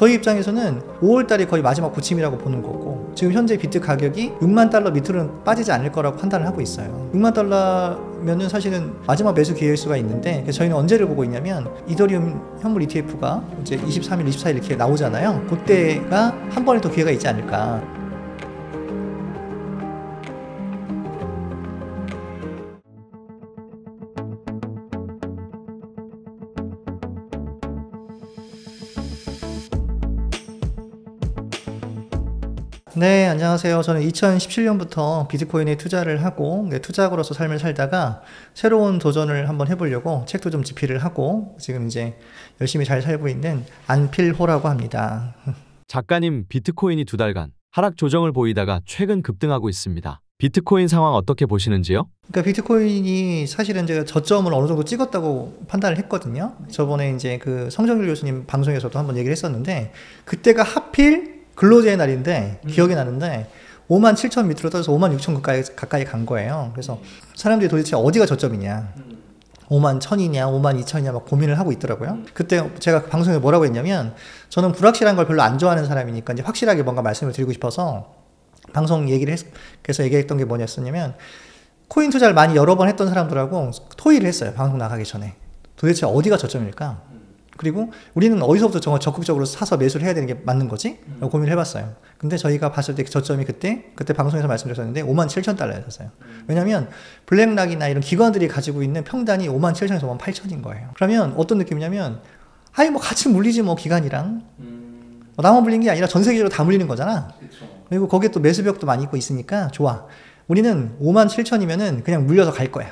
저희 입장에서는 5월달이 거의 마지막 고침이라고 보는 거고, 지금 현재 비트 가격이 6만 달러 밑으로는 빠지지 않을 거라고 판단을 하고 있어요. 6만 달러면은 사실은 마지막 매수 기회일 수가 있는데, 저희는 언제를 보고 있냐면 이더리움 현물 ETF가 이제 23일, 24일 이렇게 나오잖아요. 그때가 한 번에 더 기회가 있지 않을까. 네, 안녕하세요. 저는 2017년부터 비트코인에 투자를 하고 투자자로서 삶을 살다가 새로운 도전을 한번 해보려고 책도 좀 집필을 하고 지금 이제 열심히 잘 살고 있는 안필호라고 합니다. 작가님, 비트코인이 2달간 하락 조정을 보이다가 최근 급등하고 있습니다. 비트코인 상황 어떻게 보시는지요? 그러니까 비트코인이 사실은 제가 저점을 어느 정도 찍었다고 판단을 했거든요. 저번에 이제 그 성정길 교수님 방송에서도 한번 얘기를 했었는데, 그때가 하필 근로제의 날인데 기억이 나는데 57,000 밑으로 떨어져서 56,000 가까이 간 거예요. 그래서 사람들이 도대체 어디가 저점이냐, 51,000이냐 52,000이냐 막 고민을 하고 있더라고요. 그때 제가 방송에 뭐라고 했냐면, 저는 불확실한 걸 별로 안 좋아하는 사람이니까 이제 확실하게 뭔가 말씀을 드리고 싶어서 방송 얘기를 해서 얘기했던 게 뭐였었냐면, 코인 투자를 많이 여러 번 했던 사람들하고 토의를 했어요. 방송 나가기 전에. 도대체 어디가 저점일까? 그리고 우리는 어디서부터 정말 적극적으로 사서 매수를 해야 되는 게 맞는 거지? 라고 고민을 해봤어요. 근데 저희가 봤을 때 저점이 그때 방송에서 말씀드렸었는데 57,000달러였어요. 왜냐면 블랙락이나 이런 기관들이 가지고 있는 평단이 57,000에서 58,000인 거예요. 그러면 어떤 느낌이냐면, 아니 뭐 같이 물리지 뭐 기관이랑. 나만 물린 게 아니라 전 세계적으로 다 물리는 거잖아. 그쵸. 그리고 거기에 또 매수벽도 많이 있고 있으니까 좋아. 우리는 57,000이면은 그냥 물려서 갈 거야.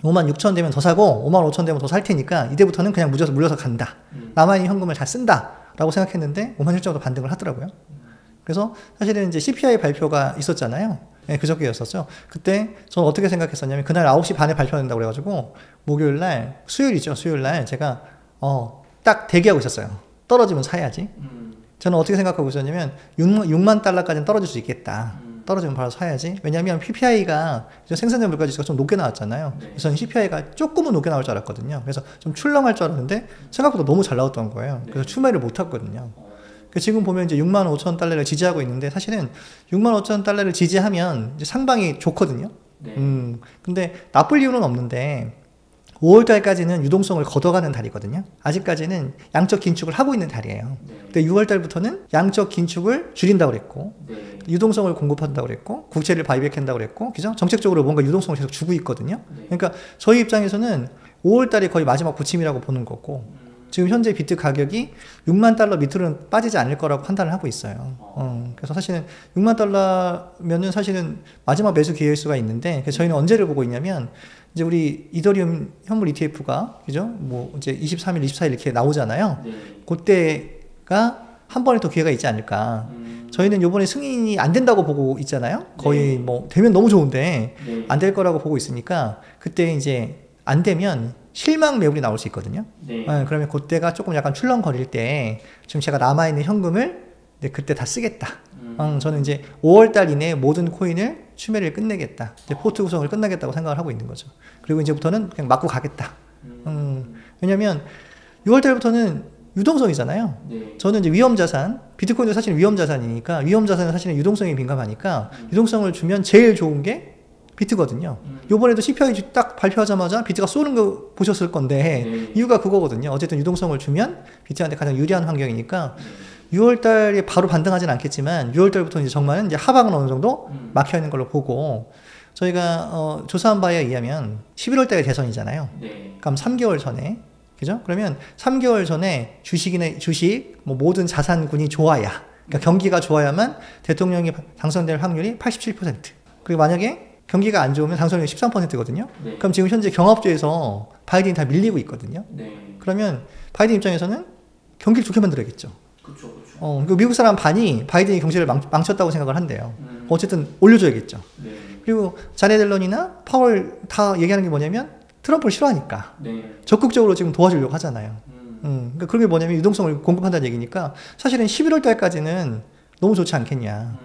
56,000 되면 더 사고 55,000 되면 더 살 테니까 이때부터는 그냥 물려서 간다. 남아있는 현금을 잘 쓴다 라고 생각했는데 57,000도 반등을 하더라고요. 그래서 사실은 이제 CPI 발표가 있었잖아요. 네, 그저께였었죠. 그때 저는 어떻게 생각했었냐면, 그날 9시 반에 발표한다고 그래가지고 목요일날, 수요일날 제가 딱 대기하고 있었어요. 떨어지면 사야지. 저는 어떻게 생각하고 있었냐면 6만 달러까지는 떨어질 수 있겠다. 떨어지면 바로 사야지. 왜냐하면 PPI가 생산자 물가지수가 좀 높게 나왔잖아요. 그래서 CPI가 조금은 높게 나올 줄 알았거든요. 그래서 좀 출렁할 줄 알았는데 생각보다 너무 잘 나왔던 거예요. 그래서 추매를 못 했거든요. 지금 보면 이제 65,000달러를 지지하고 있는데, 사실은 65,000달러를 지지하면 이제 상방이 좋거든요. 근데 나쁠 이유는 없는데 5월달까지는 유동성을 걷어가는 달이거든요. 아직까지는 양적 긴축을 하고 있는 달이에요. 근데 6월달부터는 양적 긴축을 줄인다고 그랬고, 유동성을 공급한다고 그랬고, 국채를 바이백한다고 그랬고, 그죠? 정책적으로 뭔가 유동성을 계속 주고 있거든요. 그러니까 저희 입장에서는 5월달이 거의 마지막 고침이라고 보는 거고, 지금 현재 비트 가격이 6만 달러 밑으로는 빠지지 않을 거라고 판단을 하고 있어요. 그래서 사실은 6만 달러면은 사실은 마지막 매수 기회일 수가 있는데, 그래서 저희는 언제를 보고 있냐면, 이제 우리 이더리움 현물 ETF가, 그죠? 뭐 이제 23일, 24일 이렇게 나오잖아요. 그때가 한 번에 더 기회가 있지 않을까. 저희는 요번에 승인이 안 된다고 보고 있잖아요. 거의 뭐 되면 너무 좋은데 안 될 거라고 보고 있으니까, 그때 이제 안 되면 실망 매물이 나올 수 있거든요. 그러면 그때가 조금 약간 출렁거릴 때 지금 제가 남아있는 현금을 그때 다 쓰겠다. 저는 이제 5월달 이내에 모든 코인을 추매를 끝내겠다. 이제 포트 구성을 끝내겠다고 생각을 하고 있는 거죠. 그리고 이제부터는 그냥 맞고 가겠다. 왜냐면 6월달부터는 유동성이잖아요. 저는 이제 위험자산, 비트코인도 사실 위험자산이니까, 위험자산은 사실은 유동성에 민감하니까 유동성을 주면 제일 좋은 게 비트거든요. 요번에도 CPI 딱 발표하자마자 비트가 쏘는 거 보셨을 건데, 이유가 그거거든요. 어쨌든 유동성을 주면 비트한테 가장 유리한 환경이니까 6월달에 바로 반등하진 않겠지만 6월달부터 이제 정말은 이제 하방은 어느 정도 막혀 있는 걸로 보고, 저희가 조사한 바에 의하면 11월달에 대선이잖아요. 그럼 3개월 전에, 그죠? 그러면 3개월 전에 주식 뭐 모든 자산군이 좋아야, 그러니까 경기가 좋아야만 대통령이 당선될 확률이 87%. 그리고 만약에 경기가 안 좋으면 당선율이 13%거든요. 그럼 지금 현재 경합주에서 바이든이 다 밀리고 있거든요. 그러면 바이든 입장에서는 경기를 좋게 만들어야겠죠. 그리고 미국 사람 반이 바이든이 경제를 망쳤다고 생각을 한대요. 어쨌든 올려줘야겠죠. 그리고 자넷 옐런이나 파월 다 얘기하는 게 뭐냐면, 트럼프를 싫어하니까 적극적으로 지금 도와주려고 하잖아요. 그러니까 그게 뭐냐면 유동성을 공급한다는 얘기니까, 사실은 11월 달까지는 너무 좋지 않겠냐.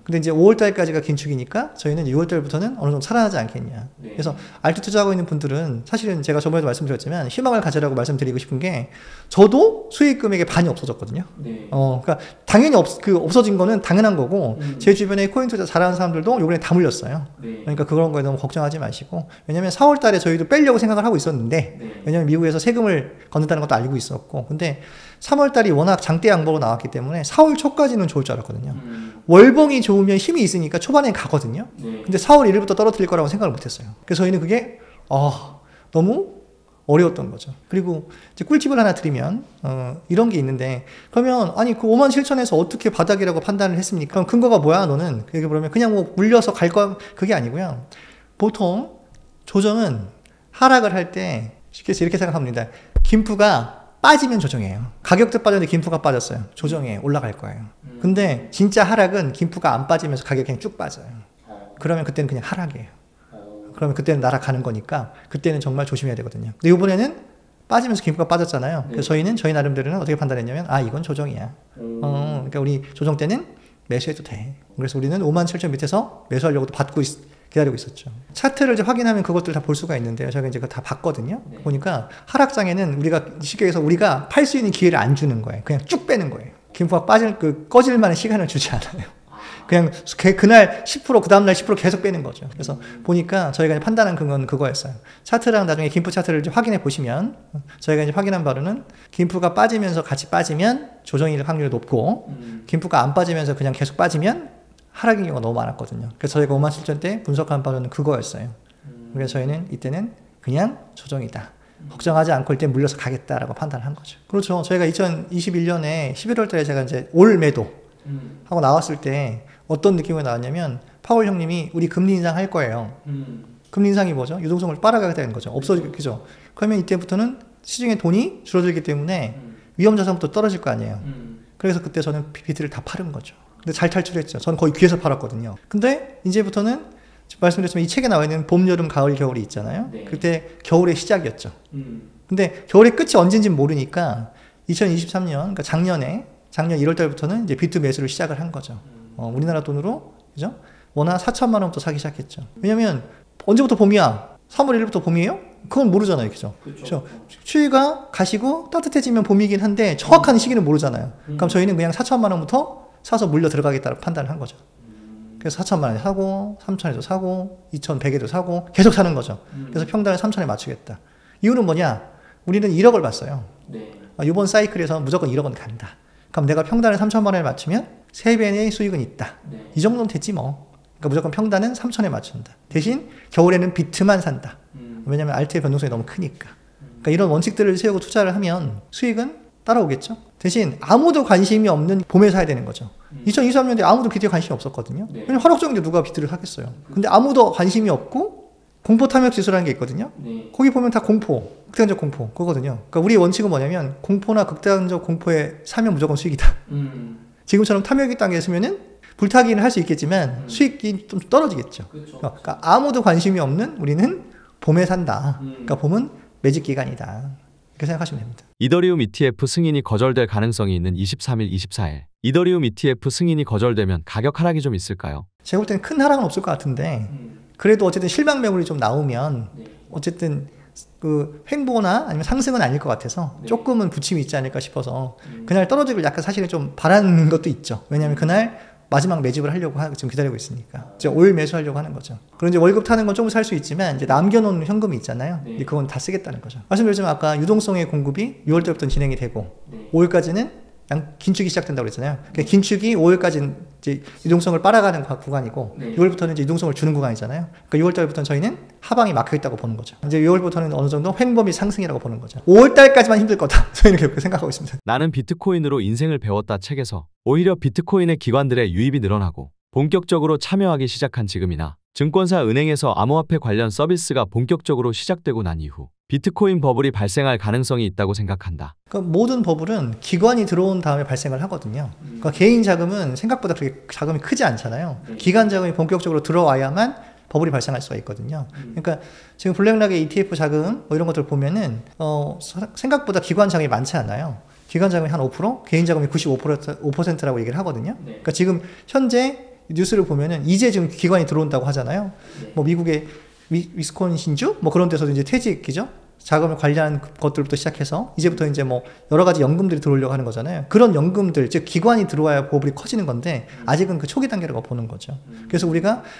근데 이제 5월 달까지가 긴축이니까 저희는 6월 달부터는 어느 정도 살아나지 않겠냐. 네. 그래서 알트 투자하고 있는 분들은 사실은 제가 저번에도 말씀드렸지만 희망을 가지라고 말씀드리고 싶은 게 저도 수익 금액의 반이 없어졌거든요. 네. 그러니까 당연히 없어진 거는 당연한 거고 제 주변에 코인 투자 잘하는 사람들도 요번에 다 물렸어요. 네. 그러니까 그런 거에 너무 걱정하지 마시고 왜냐면 4월 달에 저희도 빼려고 생각을 하고 있었는데 네. 왜냐면 미국에서 세금을 걷는다는 것도 알고 있었고 근데 3월 달이 워낙 장대 양보로 나왔기 때문에 4월 초까지는 좋을 줄 알았거든요. 월봉이 좋으면 힘이 있으니까 초반에 가거든요. 네. 근데 4월 1일부터 떨어뜨릴 거라고 생각을 못했어요. 그래서 저희는 그게 너무 어려웠던 거죠. 그리고 이제 꿀팁을 하나 드리면 이런 게 있는데 그러면 아니 그 5만 7천에서 어떻게 바닥이라고 판단을 했습니까? 그럼 근거가 뭐야 너는? 그게 그러면 그냥 뭐 물려서 갈 거 그게 아니고요. 보통 조정은 하락을 할 때 쉽게 해서 이렇게 생각합니다. 김프가 빠지면 조정해요. 가격도 빠졌는데 김프가 빠졌어요. 조정해 올라갈 거예요. 근데 진짜 하락은 김프가 안 빠지면서 가격이 그냥 쭉 빠져요. 그러면 그때는 그냥 하락이에요. 그러면 그때는 날아가는 거니까 그때는 정말 조심해야 되거든요. 근데 이번에는 빠지면서 김프가 빠졌잖아요. 그래서 저희는 저희 나름대로는 어떻게 판단했냐면 이건 조정이야. 그러니까 우리 조정 때는 매수해도 돼. 그래서 우리는 5만 7천 밑에서 매수하려고 기다리고 있었죠. 차트를 이제 확인하면 그것들 다 볼 수가 있는데요. 제가 이제 그거 다 봤거든요. 네. 보니까 하락장에는 우리가 쉽게 해서 우리가 팔 수 있는 기회를 안 주는 거예요. 그냥 쭉 빼는 거예요. 김프가 꺼질 만한 시간을 주지 않아요. 그냥 그날 10%, 그 다음날 10% 계속 빼는 거죠. 그래서 보니까 저희가 판단한 건 그거였어요. 차트랑 나중에 김프 차트를 이제 확인해 보시면 저희가 이제 확인한 바로는 김프가 빠지면서 같이 빠지면 조정일 확률이 높고 김프가 안 빠지면서 그냥 계속 빠지면 하락인 경우가 너무 많았거든요. 그래서 저희가 5만 7천 때 분석한 바로는 그거였어요. 그래서 저희는 이때는 그냥 조정이다. 걱정하지 않고 일단 물려서 가겠다라고 판단한 거죠. 그렇죠. 저희가 2021년에 11월 달에 제가 이제 올 매도 하고 나왔을 때 어떤 느낌이 나왔냐면 파월 형님이 우리 금리 인상 할 거예요. 금리 인상이 뭐죠? 유동성을 빨아가게 되는 거죠. 없어지죠. 그러면 이때부터는 시중에 돈이 줄어들기 때문에 위험 자산부터 떨어질 거 아니에요. 그래서 그때 저는 비트를 다 팔은 거죠. 근데 잘 탈출했죠. 저는 거의 귀에서 팔았거든요. 근데 이제부터는 말씀드렸지만 이 책에 나와 있는 봄, 여름, 가을, 겨울이 있잖아요. 네. 그때 겨울의 시작이었죠. 근데 겨울의 끝이 언제인지는 모르니까 2023년, 그러니까 작년 1월 달부터는 이제 비트 매수를 시작을 한 거죠. 우리나라 돈으로, 그죠? 원화 4천만 원부터 사기 시작했죠. 왜냐면 언제부터 봄이야? 3월 1일부터 봄이에요? 그건 모르잖아요. 그죠? 그렇죠. 추위가 가시고 따뜻해지면 봄이긴 한데 정확한 시기는 모르잖아요. 그럼 저희는 그냥 4천만 원부터 사서 물려 들어가겠다고 판단을 한 거죠. 그래서 4천만 원에 사고 3천에도 사고 2,100에도 사고 계속 사는 거죠. 그래서 평단을 3천에 맞추겠다. 이유는 뭐냐? 우리는 1억을 봤어요. 네. 이번 사이클에서 무조건 1억은 간다. 그럼 내가 평단을 3천만 원에 맞추면 3배의 수익은 있다. 네. 이 정도는 됐지 뭐. 그러니까 무조건 평단은 3천에 맞춘다. 대신 겨울에는 비트만 산다. 왜냐면 알트의 변동성이 너무 크니까. 그러니까 이런 원칙들을 세우고 투자를 하면 수익은 따라오겠죠. 대신 아무도 관심이 없는 봄에 사야 되는 거죠. 2023년에 아무도 비트에 관심이 없었거든요. 네. 왜냐면 화록정인데 누가 비트를 사겠어요. 근데 아무도 관심이 없고 공포 탐욕 지수라는 게 있거든요. 네. 거기 보면 다 공포, 극단적 공포 그거거든요. 그러니까 우리의 원칙은 뭐냐면 공포나 극단적 공포에 사면 무조건 수익이다. 지금처럼 탐욕이 땅에 있으면은 불타기는 할 수 있겠지만 수익이 좀 떨어지겠죠. 그렇죠. 그러니까 아무도 관심이 없는 우리는 봄에 산다. 그러니까 봄은 매직 기간이다. 이렇게 생각하시면 됩니다. 이더리움 ETF 승인이 거절될 가능성이 있는 23일, 24일. 이더리움 ETF 승인이 거절되면 가격 하락이 좀 있을까요? 제가 볼 때는 큰 하락은 없을 것 같은데 그래도 어쨌든 실망 매물이 좀 나오면 네. 어쨌든 그 횡보나 아니면 상승은 아닐 것 같아서 네. 조금은 부침이 있지 않을까 싶어서 그날 떨어지길 약간 사실은 좀 바라는 것도 있죠. 왜냐하면 그날 마지막 매집을 하려고 지금 기다리고 있으니까 이제 올 매수하려고 하는 거죠. 그럼 이제 월급 타는 건 조금 살 수 있지만 이제 남겨놓은 현금이 있잖아요. 네. 이제 그건 다 쓰겠다는 거죠. 말씀드렸지만 아까 유동성의 공급이 6월 달부터 진행이 되고 네. 5월까지는 긴축이 시작된다고 그랬잖아요. 그러니까 긴축이 5월까지는 이제 유동성을 빨아가는 구간이고 네. 6월부터는 이제 유동성을 주는 구간이잖아요. 그러니까 6월 달부터는 저희는 하방이 막혀 있다고 보는 거죠. 이제 6월부터는 어느 정도 횡보미 상승이라고 보는 거죠. 5월 달까지만 힘들 거다. 저희는 그렇게 생각하고 있습니다. 나는 비트코인으로 인생을 배웠다 책에서 오히려 비트코인의 기관들의 유입이 늘어나고 본격적으로 참여하기 시작한 지금이나 증권사 은행에서 암호화폐 관련 서비스가 본격적으로 시작되고 난 이후 비트코인 버블이 발생할 가능성이 있다고 생각한다. 그러니까 모든 버블은 기관이 들어온 다음에 발생을 하거든요. 그러니까 개인 자금은 생각보다 그렇게 자금이 크지 않잖아요. 기관 자금이 본격적으로 들어와야만 버블이 발생할 수가 있거든요. 그러니까 지금 블랙락의 ETF 자금 뭐 이런 것들 보면은 생각보다 기관 자금이 많지 않아요. 기관 자금이 한 5%, 개인 자금이 95%라고 얘기를 하거든요. 그러니까 지금 현재 뉴스를 보면은 이제 지금 기관이 들어온다고 하잖아요. 네. 뭐 미국의 위스콘신주 뭐 그런 데서도 이제 퇴직이죠. 자금을 관리하는 것들부터 시작해서 이제부터 이제 뭐 여러 가지 연금들이 들어오려고 하는 거잖아요. 그런 연금들, 즉 기관이 들어와야 보험이 커지는 건데 아직은 그 초기 단계라고 보는 거죠. 그래서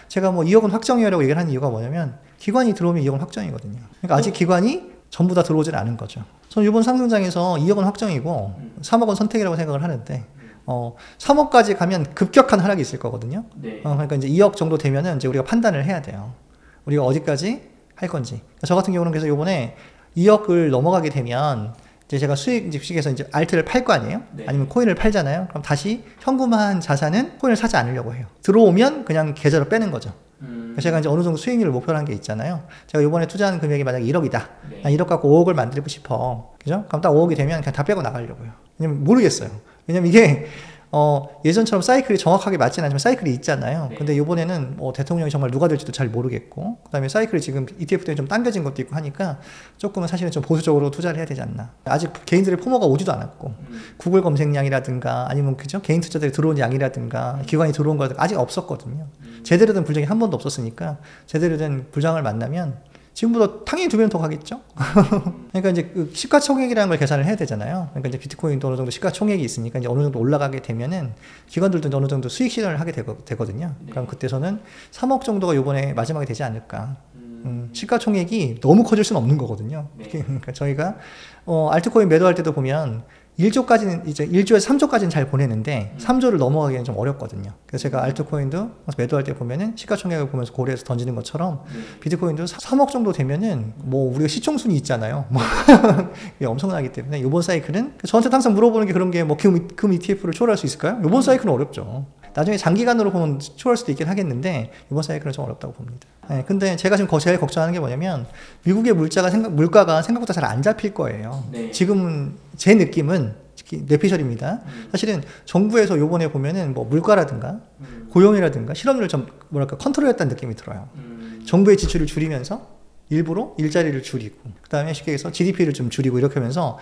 제가 뭐 2억 원 확정이라고 얘기를 하는 이유가 뭐냐면 기관이 들어오면 2억 원 확정이거든요. 그러니까 아직 기관이 전부 다 들어오질 않은 거죠. 저는 이번 상승장에서 2억 원 확정이고 3억 원 선택이라고 생각을 하는데 3억까지 가면 급격한 하락이 있을 거거든요. 네. 그러니까 이제 2억 정도 되면은 이제 우리가 판단을 해야 돼요. 우리가 어디까지 할 건지. 저 같은 경우는 그래서 이번에 2억을 넘어가게 되면 이제 제가 주식에서 이제 알트를 팔 거 아니에요? 네. 아니면 코인을 팔잖아요. 그럼 다시 현금화한 자산은 코인을 사지 않으려고 해요. 들어오면 그냥 계좌로 빼는 거죠. 제가 이제 어느 정도 수익률을 목표로 한 게 있잖아요. 제가 이번에 투자한 금액이 만약에 1억이다. 네. 난 1억 갖고 5억을 만들고 싶어. 그죠? 그럼 딱 5억이 되면 그냥 다 빼고 나가려고요. 왜냐면 모르겠어요. 왜냐면 이게 예전처럼 사이클이 정확하게 맞지는 않지만 사이클이 있잖아요. 네. 근데 이번에는 대통령이 정말 누가 될지도 잘 모르겠고, 그 다음에 사이클이 지금 ETF 때문에 좀 당겨진 것도 있고 하니까 조금은 사실은 좀 보수적으로 투자를 해야 되지 않나. 아직 개인들의 포모가 오지도 않았고, 구글 검색량이라든가 아니면 그죠? 개인 투자들이 들어온 양이라든가 기관이 들어온 거라든가 아직 없었거든요. 제대로 된 불장이 한 번도 없었으니까 제대로 된 불장을 만나면 지금보다 당연히 2배는 더 가겠죠? 그러니까 이제 그 시가총액이라는 걸 계산을 해야 되잖아요. 그러니까 이제 비트코인도 어느 정도 시가총액이 있으니까 이제 어느 정도 올라가게 되면은 기관들도 어느 정도 수익 실현을 하게 되거든요. 네. 그럼 그때서는 3억 정도가 이번에 마지막에 되지 않을까. 시가총액이 너무 커질 수는 없는 거거든요. 네. 그러니까 저희가 알트코인 매도할 때도 보면 1조까지는 이제 1조에서 3조까지는 잘 보내는데 3조를 넘어가기는 좀 어렵거든요. 그래서 제가 알트코인도 매도할 때 보면은 시가총액을 보면서 고려해서 던지는 것처럼 비트코인도 3억 정도 되면은 뭐 우리가 시총순위 있잖아요. 뭐 이게 엄청나기 때문에 이번 사이클은 저한테 항상 물어보는 게 그런 게 뭐 금 ETF를 초월할 수 있을까요? 이번 사이클은 어렵죠. 나중에 장기간으로 보면 초월할 수도 있긴 하겠는데 이번 사이클은 좀 어렵다고 봅니다. 네, 근데 제가 지금 제일 걱정하는 게 뭐냐면 미국의 물가가 생각보다 잘 안 잡힐 거예요. 네. 지금 제 느낌은 뇌피셜입니다. 사실은 정부에서 요번에 보면은 뭐 물가라든가 고용이라든가 실업률을 좀 컨트롤했다는 느낌이 들어요. 정부의 지출을 줄이면서 일부러 일자리를 줄이고 그다음에 쉽게 해서 GDP를 좀 줄이고 이렇게 하면서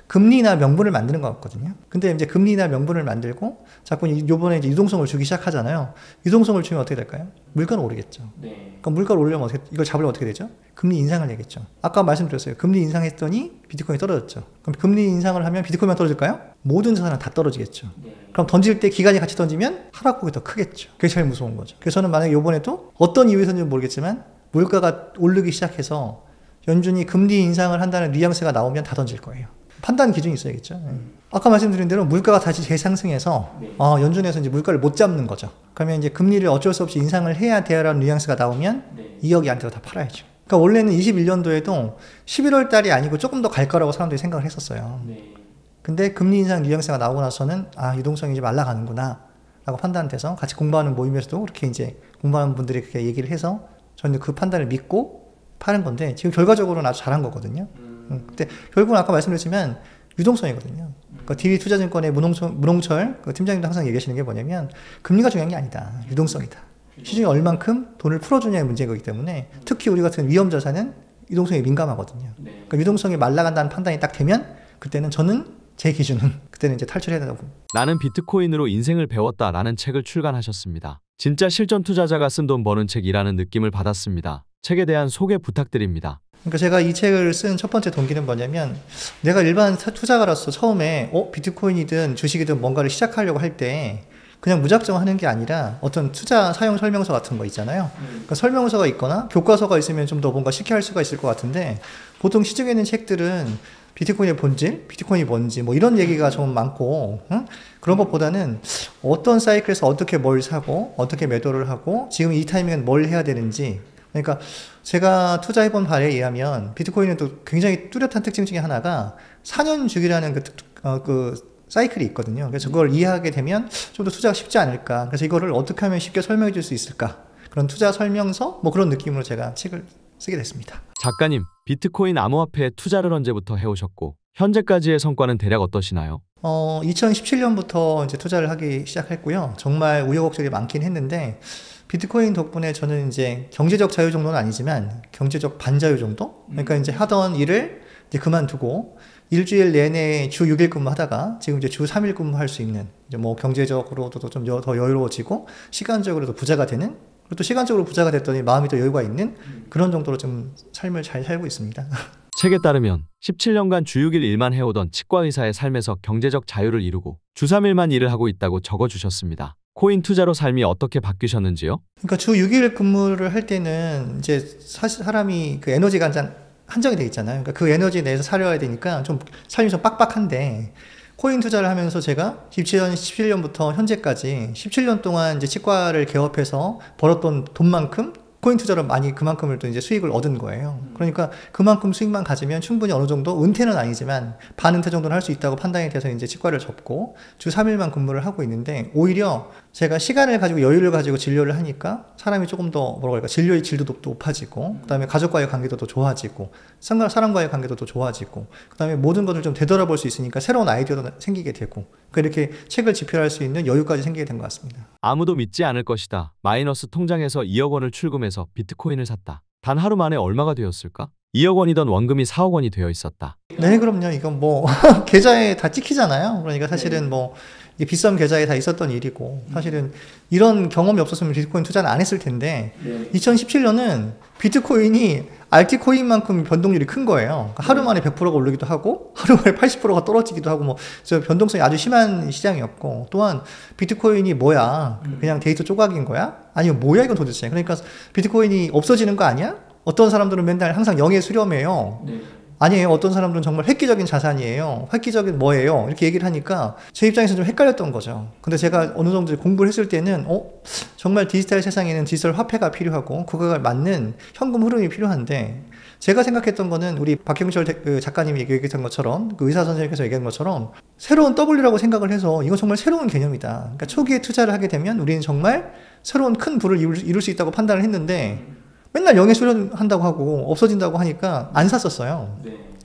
금리나 명분을 만드는 것 같거든요. 근데 이제 금리나 명분을 만들고 자꾸 요번에 이제 유동성을 주기 시작하잖아요. 유동성을 주면 어떻게 될까요? 물가는 오르겠죠. 네. 그럼 물가를 올리면 이걸 잡으려면 어떻게 되죠? 금리 인상을 내겠죠. 아까 말씀드렸어요. 금리 인상했더니 비트코인이 떨어졌죠. 그럼 금리 인상을 하면 비트코인만 떨어질까요? 모든 자산은 다 떨어지겠죠. 네. 그럼 던질 때 기간이 같이 던지면 하락폭이 더 크겠죠. 그게 제일 무서운 거죠. 그래서 저는 만약에 요번에도 어떤 이유에서인지 모르겠지만 물가가 오르기 시작해서 연준이 금리 인상을 한다는 뉘앙스가 나오면 다 던질 거예요. 판단 기준이 있어야겠죠. 아까 말씀드린 대로 물가가 다시 재상승해서 네. 연준에서 이제 물가를 못 잡는 거죠. 그러면 이제 금리를 어쩔 수 없이 인상을 해야 돼라는 뉘앙스가 나오면 네. 2억이 안 돼도 다 팔아야죠. 그러니까 원래는 21년도에도 11월 달이 아니고 조금 더 갈 거라고 사람들이 생각을 했었어요. 네. 근데 금리 인상 뉘앙스가 나오고 나서는 유동성이 이제 말라가는구나 라고 판단돼서 같이 공부하는 모임에서도 그렇게 이제 공부하는 분들이 그렇게 얘기를 해서 저는 그 판단을 믿고 파는 건데 지금 결과적으로는 아주 잘한 거거든요. 근데 결국은 아까 말씀드렸지만 유동성이거든요. 그러니까 DB투자증권의 문홍철 그 팀장님도 항상 얘기하시는 게 뭐냐면 금리가 중요한 게 아니다. 유동성이다. 시중에 얼만큼 돈을 풀어주냐의 문제인 거기 때문에 특히 우리 같은 위험 자산은 유동성에 민감하거든요. 네. 그러니까 유동성이 말라간다는 판단이 딱 되면 그때는 저는 제 기준은 그때는 이제 탈출해야 된다고 봅니다. 나는 비트코인으로 인생을 배웠다라는 책을 출간하셨습니다. 진짜 실전 투자자가 쓴 돈 버는 책이라는 느낌을 받았습니다. 책에 대한 소개 부탁드립니다. 그러니까 제가 이 책을 쓴 첫 번째 동기는 뭐냐면 내가 일반 투자가로서 처음에 비트코인이든 주식이든 뭔가를 시작하려고 할 때 그냥 무작정 하는 게 아니라 어떤 투자 사용 설명서 같은 거 있잖아요. 그러니까 설명서가 있거나 교과서가 있으면 좀 더 뭔가 쉽게 할 수가 있을 것 같은데 보통 시중에 있는 책들은 비트코인의 본질, 비트코인이 뭔지 뭐 이런 얘기가 좀 많고 그런 것보다는 어떤 사이클에서 어떻게 뭘 사고 어떻게 매도를 하고 지금 이 타이밍엔 뭘 해야 되는지 그러니까 제가 투자해본 바에 의하면 비트코인은 또 굉장히 뚜렷한 특징 중에 하나가 4년 주기라는 그 사이클이 있거든요. 그래서 그걸 이해하게 되면 좀 더 투자가 쉽지 않을까. 그래서 이거를 어떻게 하면 쉽게 설명해 줄 수 있을까. 그런 투자 설명서 뭐 그런 느낌으로 제가 책을 쓰게 됐습니다. 작가님, 비트코인 암호화폐에 투자를 언제부터 해오셨고 현재까지의 성과는 대략 어떠시나요? 2017년부터 이제 투자를 하기 시작했고요. 정말 우여곡절이 많긴 했는데 비트코인 덕분에 저는 이제 경제적 자유 정도는 아니지만 경제적 반자유 정도? 그러니까 이제 하던 일을 이제 그만두고 일주일 내내 주 6일 근무하다가 지금 이제 주 3일 근무할 수 있는 이제 뭐 경제적으로도 좀 더 여유로워지고 시간적으로도 부자가 되는 그리고 또 시간적으로 부자가 됐더니 마음이 더 여유가 있는 그런 정도로 좀 삶을 잘 살고 있습니다. 책에 따르면 17년간 주 6일 일만 해오던 치과의사의 삶에서 경제적 자유를 이루고 주 3일만 일을 하고 있다고 적어주셨습니다. 코인 투자로 삶이 어떻게 바뀌셨는지요? 그러니까 주 6일 근무를 할 때는 이제 사실 사람이 그 에너지가 한정이 돼 있잖아요. 그러니까 그 에너지 내에서 살려야 되니까 좀 삶이 좀 빡빡한데 코인 투자를 하면서 제가 17년부터 현재까지 17년 동안 이제 치과를 개업해서 벌었던 돈만큼 코인 투자로 많이 그만큼을 또 이제 수익을 얻은 거예요. 그러니까 그만큼 수익만 가지면 충분히 어느 정도 은퇴는 아니지만 반은퇴 정도는 할 수 있다고 판단이 돼서 이제 치과를 접고 주 3일만 근무를 하고 있는데 오히려 제가 시간을 가지고 여유를 가지고 진료를 하니까 사람이 조금 더 뭐라고 할까 진료의 질도 높아지고 그다음에 가족과의 관계도 더 좋아지고 사람과의 관계도 더 좋아지고 그다음에 모든 것을 좀 되돌아볼 수 있으니까 새로운 아이디어도 생기게 되고 이렇게 책을 집필할 수 있는 여유까지 생기게 된 것 같습니다. 아무도 믿지 않을 것이다. 마이너스 통장에서 2억 원을 출금해서 비트코인을 샀다. 단 하루 만에 얼마가 되었을까? 2억 원이던 원금이 4억 원이 되어 있었다. 네, 그럼요. 이건 뭐 계좌에 다 찍히잖아요. 그러니까 사실은 뭐 이게 비썸 계좌에 다 있었던 일이고 사실은 이런 경험이 없었으면 비트코인 투자는 안 했을 텐데 2017년은 비트코인이 알티코인만큼 변동률이 큰 거예요. 그러니까 하루 만에 100%가 오르기도 하고 하루 만에 80%가 떨어지기도 하고 뭐 변동성이 아주 심한 시장이었고 또한 비트코인이 뭐야? 그냥 데이터 조각인 거야? 아니면 뭐야 이건 도대체? 그러니까 비트코인이 없어지는 거 아니야? 어떤 사람들은 맨날 항상 영에 수렴해요. 아니에요. 어떤 사람들은 정말 획기적인 자산이에요. 획기적인 뭐예요? 이렇게 얘기를 하니까 제 입장에서는 좀 헷갈렸던 거죠. 근데 제가 어느 정도 공부를 했을 때는 정말 디지털 세상에는 디지털 화폐가 필요하고 그거에 맞는 현금 흐름이 필요한데 제가 생각했던 거는 우리 박형철 작가님이 얘기했던 것처럼 그 의사 선생님께서 얘기한 것처럼 새로운 W라고 생각을 해서 이건 정말 새로운 개념이다. 그러니까 초기에 투자를 하게 되면 우리는 정말 새로운 큰 부를 이룰 수 있다고 판단을 했는데 맨날 영에 수련한다고 하고 없어진다고 하니까 안 샀었어요.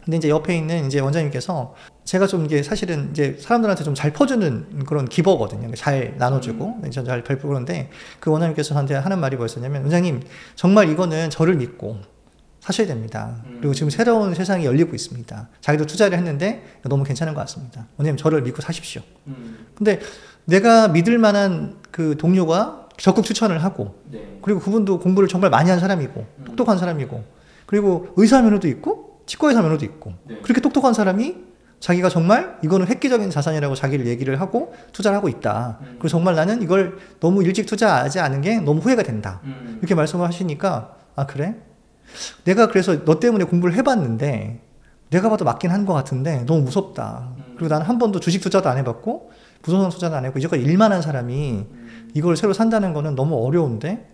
근데 이제 옆에 있는 이제 원장님께서 제가 좀 이게 사실은 이제 사람들한테 좀 잘 퍼주는 그런 기버거든요. 잘 나눠주고 잘 베푸는데 그 원장님께서 저한테 하는 말이 뭐였었냐면 원장님 정말 이거는 저를 믿고 사셔야 됩니다. 그리고 지금 새로운 세상이 열리고 있습니다. 자기도 투자를 했는데 너무 괜찮은 것 같습니다. 원장님 저를 믿고 사십시오. 근데 내가 믿을 만한 그 동료가 적극 추천을 하고 그리고 그분도 공부를 정말 많이 한 사람이고 똑똑한 사람이고 그리고 의사 면허도 있고 치과의사 면허도 있고 그렇게 똑똑한 사람이 자기가 정말 이거는 획기적인 자산이라고 자기를 얘기를 하고 투자를 하고 있다. 그리고 정말 나는 이걸 너무 일찍 투자하지 않은 게 너무 후회가 된다. 이렇게 말씀을 하시니까 아 그래? 내가 그래서 너 때문에 공부를 해봤는데 내가 봐도 맞긴 한 것 같은데 너무 무섭다. 그리고 나는 한 번도 주식 투자도 안 해봤고 부동산 투자도 안 해봤고 이제까지 일만 한 사람이 이걸 새로 산다는 거는 너무 어려운데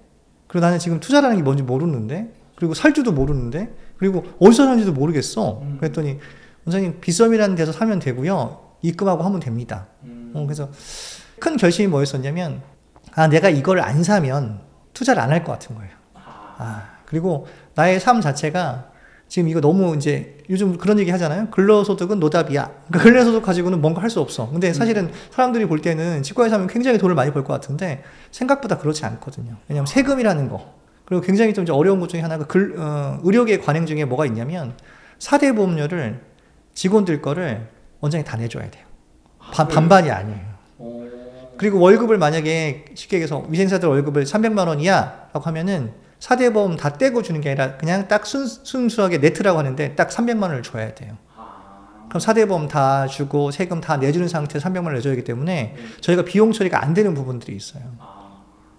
그리고 나는 지금 투자라는 게 뭔지 모르는데 그리고 살 줄도 모르는데 그리고 어디서 사는지도 모르겠어. 그랬더니 원장님 비썸이라는 데서 사면 되고요. 입금하고 하면 됩니다. 그래서 큰 결심이 뭐였었냐면 내가 이걸 안 사면 투자를 안 할 것 같은 거예요. 그리고 나의 삶 자체가 지금 이거 너무 이제 요즘 그런 얘기 하잖아요. 근로소득은 노답이야. 그러니까 근로소득 가지고는 뭔가 할 수 없어. 근데 사실은 사람들이 볼 때는 치과에서 하면 굉장히 돈을 많이 벌 것 같은데 생각보다 그렇지 않거든요. 왜냐하면 세금이라는 거 그리고 굉장히 좀 이제 어려운 것 중에 하나가 의료계 관행 중에 뭐가 있냐면 4대 보험료를 직원들 거를 원장이 다 내줘야 돼요. 반반이 아니에요. 그리고 월급을 만약에 쉽게 얘기해서 위생사들 월급을 300만 원이야 라고 하면은 4대 보험 다 떼고 주는 게 아니라 그냥 딱 순수하게 네트라고 하는데 딱 300만 원을 줘야 돼요. 그럼 4대 보험 다 주고 세금 다 내주는 상태에서 300만 원을 내줘야 하기 때문에 저희가 비용 처리가 안 되는 부분들이 있어요.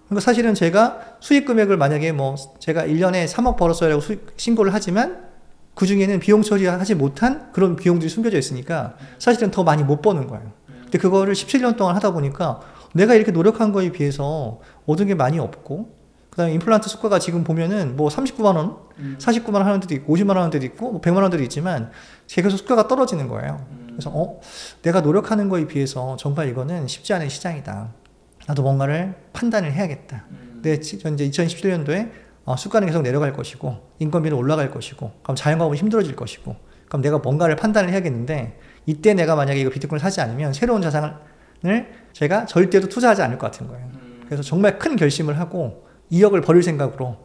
그러니까 사실은 제가 수익 금액을 만약에 뭐 제가 1년에 3억 벌었어요 라고 신고를 하지만 그 중에는 비용 처리하지 못한 그런 비용들이 숨겨져 있으니까 사실은 더 많이 못 버는 거예요. 근데 그거를 17년 동안 하다 보니까 내가 이렇게 노력한 거에 비해서 얻은 게 많이 없고 그 다음에 임플란트 수가가 지금 보면은 뭐 39만 원, 49만 원 하는 데도 있고 50만 원 하는 데도 있고 뭐 100만 원들이 있지만 계속 수가가 떨어지는 거예요. 그래서 내가 노력하는 거에 비해서 정말 이거는 쉽지 않은 시장이다. 나도 뭔가를 판단을 해야겠다. 근데 현재 2017년도에 수가는 계속 내려갈 것이고 인건비는 올라갈 것이고 그럼 자영업은 힘들어질 것이고 그럼 내가 뭔가를 판단을 해야겠는데 이때 내가 만약에 이거 비트코인을 사지 않으면 새로운 자산을 제가 절대로 투자하지 않을 것 같은 거예요. 그래서 정말 큰 결심을 하고 2억을 버릴 생각으로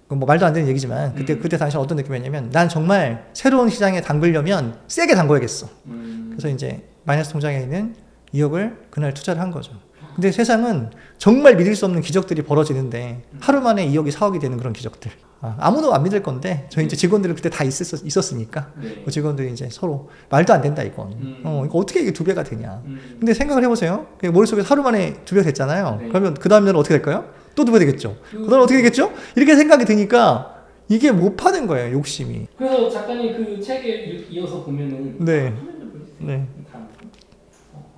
뭐 말도 안 되는 얘기지만 그때 당시 어떤 느낌이었냐면 난 정말 새로운 시장에 담그려면 세게 담궈야겠어. 그래서 이제 마이너스 통장에 있는 2억을 그날 투자를 한 거죠. 근데 세상은 정말 믿을 수 없는 기적들이 벌어지는데 하루 만에 2억이 4억이 되는 그런 기적들. 아무도 안 믿을 건데 저희 이제 직원들은 그때 다 있었으니까 그 직원들이 이제 서로 말도 안 된다 이건. 이거 어떻게 이게 2배가 되냐. 근데 생각을 해보세요. 머릿속에 하루 만에 2배가 됐잖아요. 그러면 그 다음 날은 어떻게 될까요? 또 2배 되겠죠. 그 다음 어떻게 되겠죠? 이렇게 생각이 드니까 이게 못 파는 거예요, 욕심이. 그래서 작가님 그 책에 이어서 보면은 네.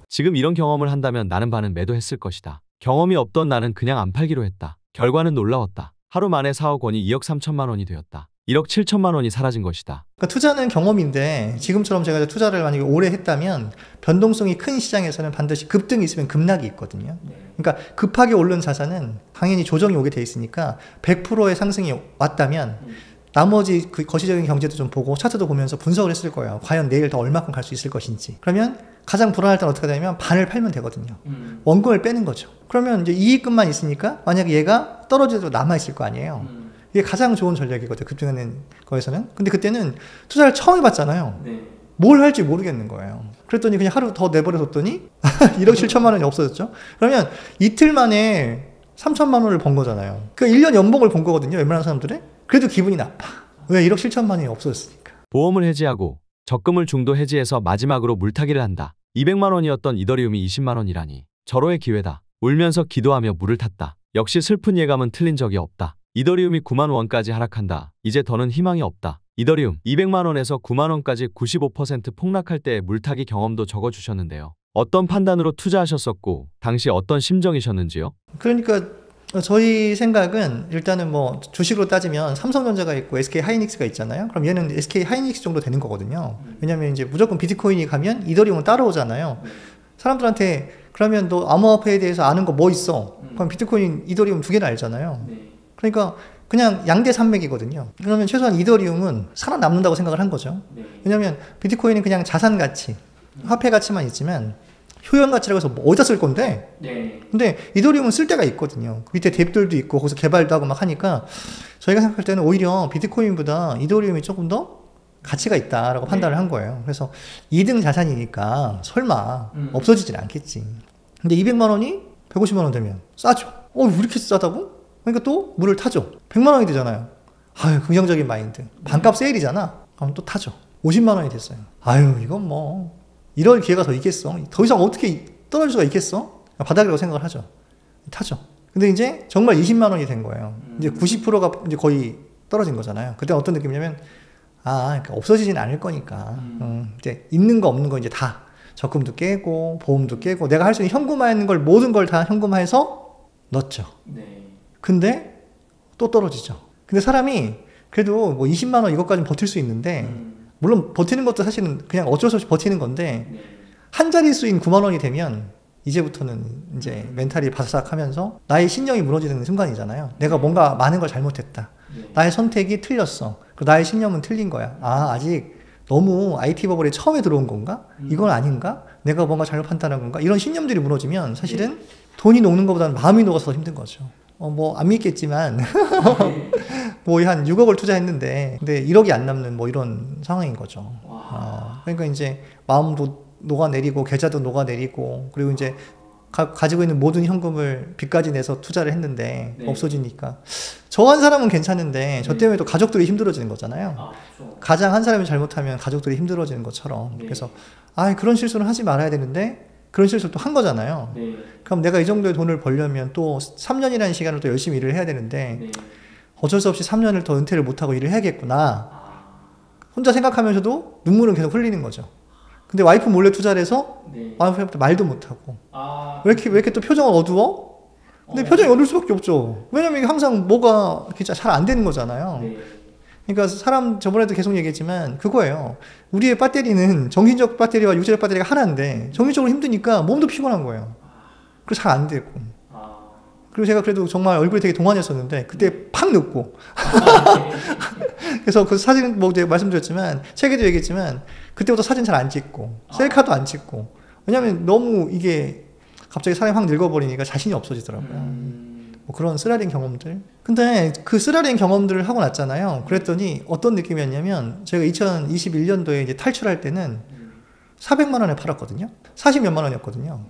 지금 이런 경험을 한다면 나는 반은 매도했을 것이다. 경험이 없던 나는 그냥 안 팔기로 했다. 결과는 놀라웠다. 하루 만에 4억 원이 2억 3천만 원이 되었다. 1억 7천만 원이 사라진 것이다. 그러니까 투자는 경험인데 지금처럼 제가 투자를 만약에 오래 했다면 변동성이 큰 시장에서는 반드시 급등이 있으면 급락이 있거든요. 그러니까 급하게 오른 자산은 당연히 조정이 오게 돼 있으니까 100%의 상승이 왔다면 나머지 그 거시적인 경제도 좀 보고 차트도 보면서 분석을 했을 거예요. 과연 내일 더 얼마큼 갈 수 있을 것인지. 그러면 가장 불안할 때는 어떻게 되냐면 반을 팔면 되거든요. 원금을 빼는 거죠. 그러면 이제 이익금만 있으니까 만약에 얘가 떨어져도 남아있을 거 아니에요. 이게 가장 좋은 전략이거든요. 급등하는 거에서는. 근데 그때는 투자를 처음 해봤잖아요. 뭘 할지 모르겠는 거예요. 그랬더니 그냥 하루 더 내버려 뒀더니 1억 7천만 원이 없어졌죠. 그러면 이틀 만에 3천만 원을 번 거잖아요. 그 1년 연봉을 본 거거든요. 웬만한 사람들은. 그래도 기분이 나빠. 왜 1억 7천만 원이 없어졌으니까. 보험을 해지하고 적금을 중도 해지해서 마지막으로 물타기를 한다. 200만 원이었던 이더리움이 20만 원이라니. 절호의 기회다. 울면서 기도하며 물을 탔다. 역시 슬픈 예감은 틀린 적이 없다. 이더리움이 9만 원까지 하락한다. 이제 더는 희망이 없다. 이더리움 200만 원에서 9만 원까지 95% 폭락할 때의 물타기 경험도 적어주셨는데요. 어떤 판단으로 투자하셨었고 당시 어떤 심정이셨는지요? 그러니까 저희 생각은 일단은 뭐 주식으로 따지면 삼성전자가 있고 SK 하이닉스가 있잖아요. 그럼 얘는 SK 하이닉스 정도 되는 거거든요. 왜냐면 이제 무조건 비트코인이 가면 이더리움은 따라오잖아요. 사람들한테 그러면 너 암호화폐에 대해서 아는 거 뭐 있어? 그럼 비트코인, 이더리움 두 개나 알잖아요. 그러니까 그냥 양대 산맥이거든요. 그러면 최소한 이더리움은 살아남는다고 생각을 한 거죠. 왜냐면 비트코인은 그냥 자산 가치, 화폐 가치만 있지만 효용 가치라고 해서 뭐 어디다 쓸 건데? 근데 이더리움은 쓸 데가 있거든요. 그 밑에 뎁들도 있고 거기서 개발도 하고 막 하니까 저희가 생각할 때는 오히려 비트코인보다 이더리움이 조금 더 가치가 있다라고 판단을 한 거예요. 그래서 2등 자산이니까 설마 없어지진 않겠지. 근데 200만 원이 150만 원 되면 싸죠. 왜 이렇게 싸다고? 그러니까 또 물을 타죠. 100만 원이 되잖아요. 아유, 긍정적인 마인드. 반값 세일이잖아. 그럼 또 타죠. 50만 원이 됐어요. 아유, 이건 뭐 이럴 기회가 더 있겠어. 더 이상 어떻게 떨어질 수가 있겠어? 바닥이라고 생각을 하죠. 타죠. 근데 이제 정말 20만 원이 된 거예요. 이제 90%가 이제 거의 떨어진 거잖아요. 그때 어떤 느낌이냐면 그러니까 없어지진 않을 거니까 이제 있는 거 없는 거 이제 다 적금도 깨고 보험도 깨고 내가 할 수 있는 현금화하는 걸 모든 걸 다 현금화해서 넣었죠. 근데 또 떨어지죠. 근데 사람이 그래도 뭐 20만 원 이것까지는 버틸 수 있는데 물론 버티는 것도 사실은 그냥 어쩔 수 없이 버티는 건데 한 자릿수인 9만 원이 되면 이제부터는 이제 멘탈이 바삭하면서 나의 신념이 무너지는 순간이잖아요. 내가 뭔가 많은 걸 잘못했다. 나의 선택이 틀렸어. 나의 신념은 틀린 거야. 아직 너무 IT 버블에 처음에 들어온 건가? 이건 아닌가? 내가 뭔가 잘못 판단한 건가? 이런 신념들이 무너지면 사실은 돈이 녹는 것보다는 마음이 녹아서 더 힘든 거죠. 뭐 안 믿겠지만 뭐 한 6억을 투자했는데 근데 1억이 안 남는 뭐 이런 상황인 거죠. 그러니까 이제 마음도 녹아내리고 계좌도 녹아내리고 그리고 이제 가지고 있는 모든 현금을 빚까지 내서 투자를 했는데 없어지니까 저 한 사람은 괜찮은데 저 때문에 또 가족들이 힘들어지는 거잖아요. 가장 한 사람이 잘못하면 가족들이 힘들어지는 것처럼 그래서 그런 실수는 하지 말아야 되는데 그런 실수를 또 한 거잖아요. 그럼 내가 이 정도의 돈을 벌려면 또 3년이라는 시간을 또 열심히 일을 해야 되는데 어쩔 수 없이 3년을 더 은퇴를 못하고 일을 해야겠구나. 혼자 생각하면서도 눈물은 계속 흘리는 거죠. 근데 와이프 몰래 투자를 해서 와이프한테 말도 못하고 왜 이렇게 또 표정은 어두워? 근데 표정이 어두울 수밖에 없죠. 왜냐면 이게 항상 뭐가 잘 안 되는 거잖아요. 그러니까 사람 저번에도 계속 얘기했지만 그거예요. 우리의 배터리는 정신적 배터리와 육체적 배터리가 하나인데 정신적으로 힘드니까 몸도 피곤한 거예요. 그래서 잘 안 되고 그리고 제가 그래도 정말 얼굴이 되게 동안이었었는데 그때 팍 늙고 그래서 그 사진 뭐 제가 말씀드렸지만 책에도 얘기했지만 그때부터 사진 잘 안 찍고 셀카도 안 찍고 왜냐면 너무 이게 갑자기 사람이 확 늙어버리니까 자신이 없어지더라고요. 뭐 그런 쓰라린 경험들. 근데 그 쓰라린 경험들을 하고 났잖아요. 그랬더니 어떤 느낌이었냐면 제가 2021년도에 이제 탈출할 때는 400만 원에 팔았거든요. 40몇만 원이었거든요.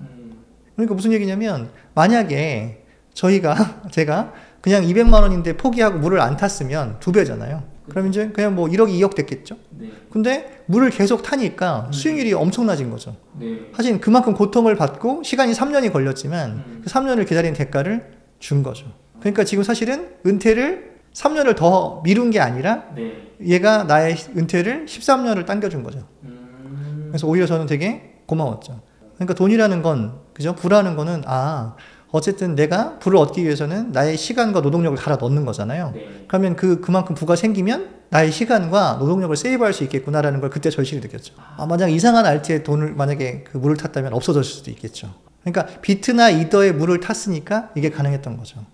그러니까 무슨 얘기냐면 만약에 제가 그냥 200만 원인데 포기하고 물을 안 탔으면 2배잖아요. 그럼 이제 그냥 뭐 1억, 2억 됐겠죠? 네. 근데 물을 계속 타니까 수익률이 엄청나진 거죠. 네. 사실 그만큼 고통을 받고 시간이 3년이 걸렸지만 그 3년을 기다린 대가를 준 거죠. 그러니까 지금 사실은 은퇴를 3년을 더 미룬 게 아니라 네. 얘가 나의 은퇴를 13년을 당겨준 거죠. 그래서 오히려 저는 되게 고마웠죠. 그러니까 돈이라는 건, 그죠? 부라는 거는, 어쨌든 내가 부를 얻기 위해서는 나의 시간과 노동력을 갈아 넣는 거잖아요. 네. 그러면 그만큼 부가 생기면 나의 시간과 노동력을 세이브할 수 있겠구나라는 걸 그때 절실히 느꼈죠. 만약 이상한 알트에 만약에 그 물을 탔다면 없어졌을 수도 있겠죠. 그러니까 비트나 이더에 물을 탔으니까 이게 가능했던 거죠.